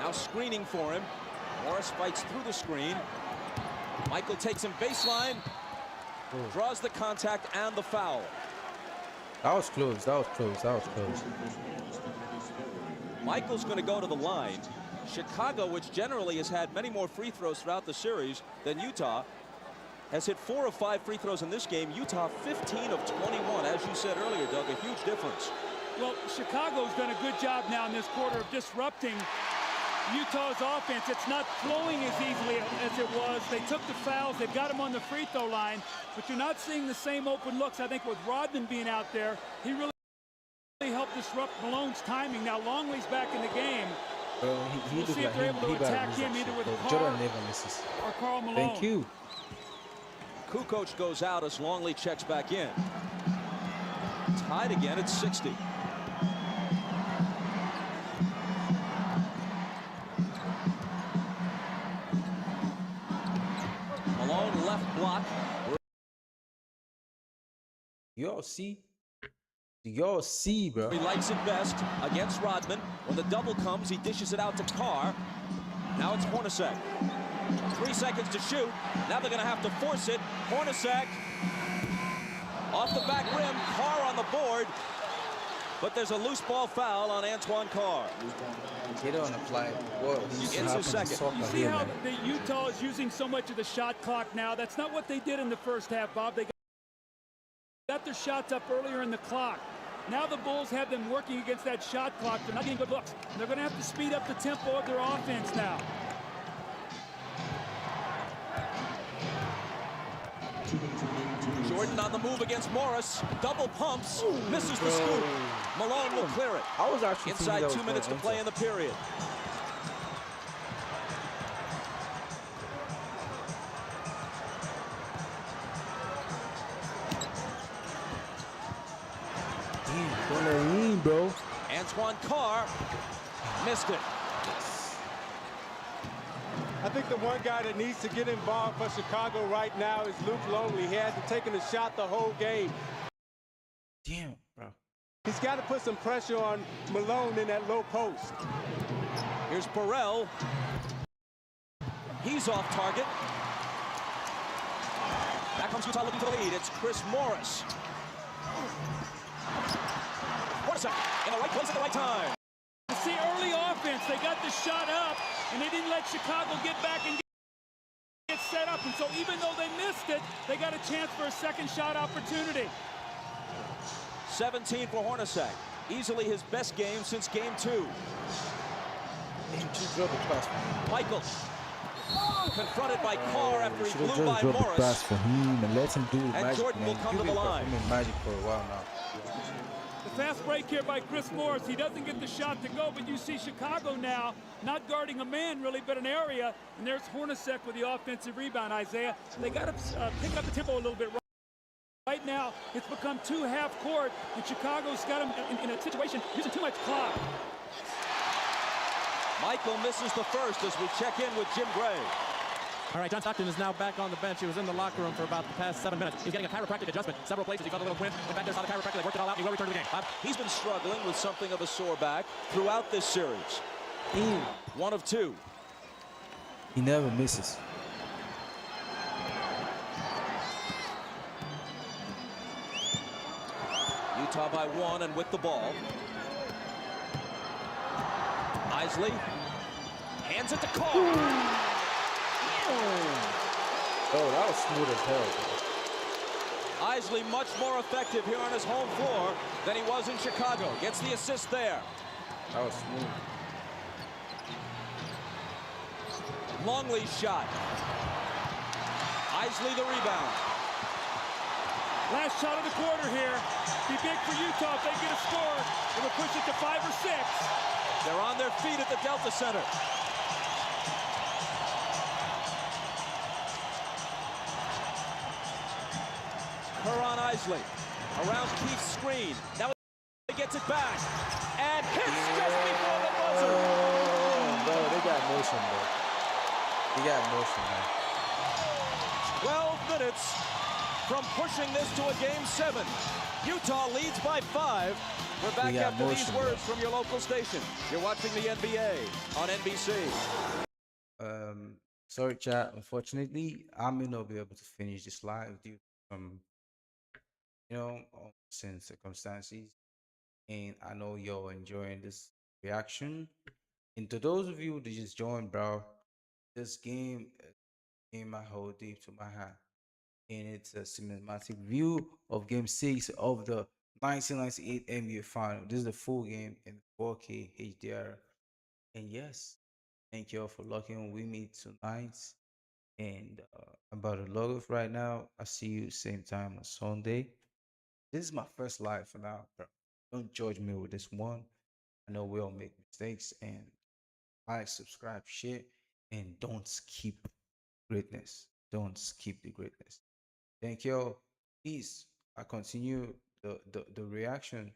Now screening for him. Morris fights through the screen. Michael takes him baseline. Draws the contact and the foul. That was close. That was close. That was close. Michael's going to go to the line. Chicago, which generally has had many more free throws throughout the series than Utah, has hit 4 of 5 free throws in this game. Utah 15 of 21. As you said earlier, Doug, a huge difference. Well, Chicago's done a good job now in this quarter of disrupting Utah's offense. It's not flowing as easily as it was. They took the fouls. They've got him on the free throw line, but you're not seeing the same open looks. I think with Rodman being out there, he really helped disrupt Malone's timing. Now Longley's back in the game. We'll see if they're able to attack him either with Carr or Karl Malone. Thank you. Kukoc goes out as Longley checks back in. Tied again at 60. Malone left block. Y'all see? Y'all see, bro. He likes it best against Rodman. When the double comes, he dishes it out to Carr. Now it's Hornacek. 3 seconds to shoot. Now they're going to have to force it. Hornacek off the back rim. Carr on the board. But there's a loose ball foul on Antoine Carr. Get on the fly. It's his second. You see how the Utah is using so much of the shot clock now? That's not what they did in the first half, Bob. They got their shots up earlier in the clock. Now the Bulls have them working against that shot clock. They're not getting good looks. They're going to have to speed up the tempo of their offense now. Jordan on the move against Morris. Double pumps. Misses the scoop. Malone will clear it. I was actually inside 2 minutes to play in the period. Don't let him in, bro. Antoine Carr missed it. I think the one guy that needs to get involved for Chicago right now is Luke Longley. He hasn't taken a shot the whole game. Damn, bro. He's got to put some pressure on Malone in that low post. Here's Burrell. He's off target. Back comes Utah looking for the lead. It's Chris Morris. What a second. In the right place at the right time. You see, early offense, they got the shot up, and they didn't let Chicago get back and get set up. And so even though they missed it, they got a chance for a second shot opportunity. 17 for Hornacek. Easily his best game since game 2. Michael confronted by Carr after he blew by Morris. For him and let him do and magic, Jordan will come to the line. Magic for a while now. The fast break here by Chris Morris. He doesn't get the shot to go, but you see Chicago now not guarding a man really, but an area. And there's Hornacek with the offensive rebound, Isaiah. They got to pick up the tempo a little bit. Right now, it's become 2 half court, and Chicago's got him in a situation using too much clock. Michael misses the first as we check in with Jim Gray. All right, John Stockton is now back on the bench. He was in the locker room for about the past 7 minutes. He's getting a chiropractic adjustment. Several places he felt a little twinge. Went back there, saw the chiropractor. They worked it all out. He will return to the game. Bob? He's been struggling with something of a sore back throughout this series. 1 of 2. He never misses. Utah by 1 and with the ball. Isley hands it to Carr. Oh, that was smooth as hell, bro. Isley much more effective here on his home floor than he was in Chicago. Gets the assist there. That was smooth. Longley's shot. Isley the rebound. Last shot of the quarter here. Be big for Utah if they get a score. It'll push it to 5 or 6. They're on their feet at the Delta Center. Kerr on Isley. Around Keith's screen. Now he gets it back. And hits just before the buzzer. Oh, bro, they got motion, bro. They got motion, man. 12 minutes from pushing this to a game 7. Utah leads by 5. We're back after these words from your local station. You're watching the NBA on NBC. Sorry, chat. Unfortunately, I may not be able to finish this live due to some circumstances. And I know you're enjoying this reaction. And to those of you that just joined, bro, this game I hold deep to my heart. And it's a cinematic view of Game 6 of the 1998 NBA Final. This is the full game in 4K HDR. And yes, thank you all for locking with me tonight. And I'm about to log off right now. I'll see you same time on Sunday. This is my first live for now, bro. Don't judge me with this one. I know we all make mistakes. And like, subscribe, share, and don't skip greatness. Don't skip the greatness. Thank you all. Peace. I continue the reaction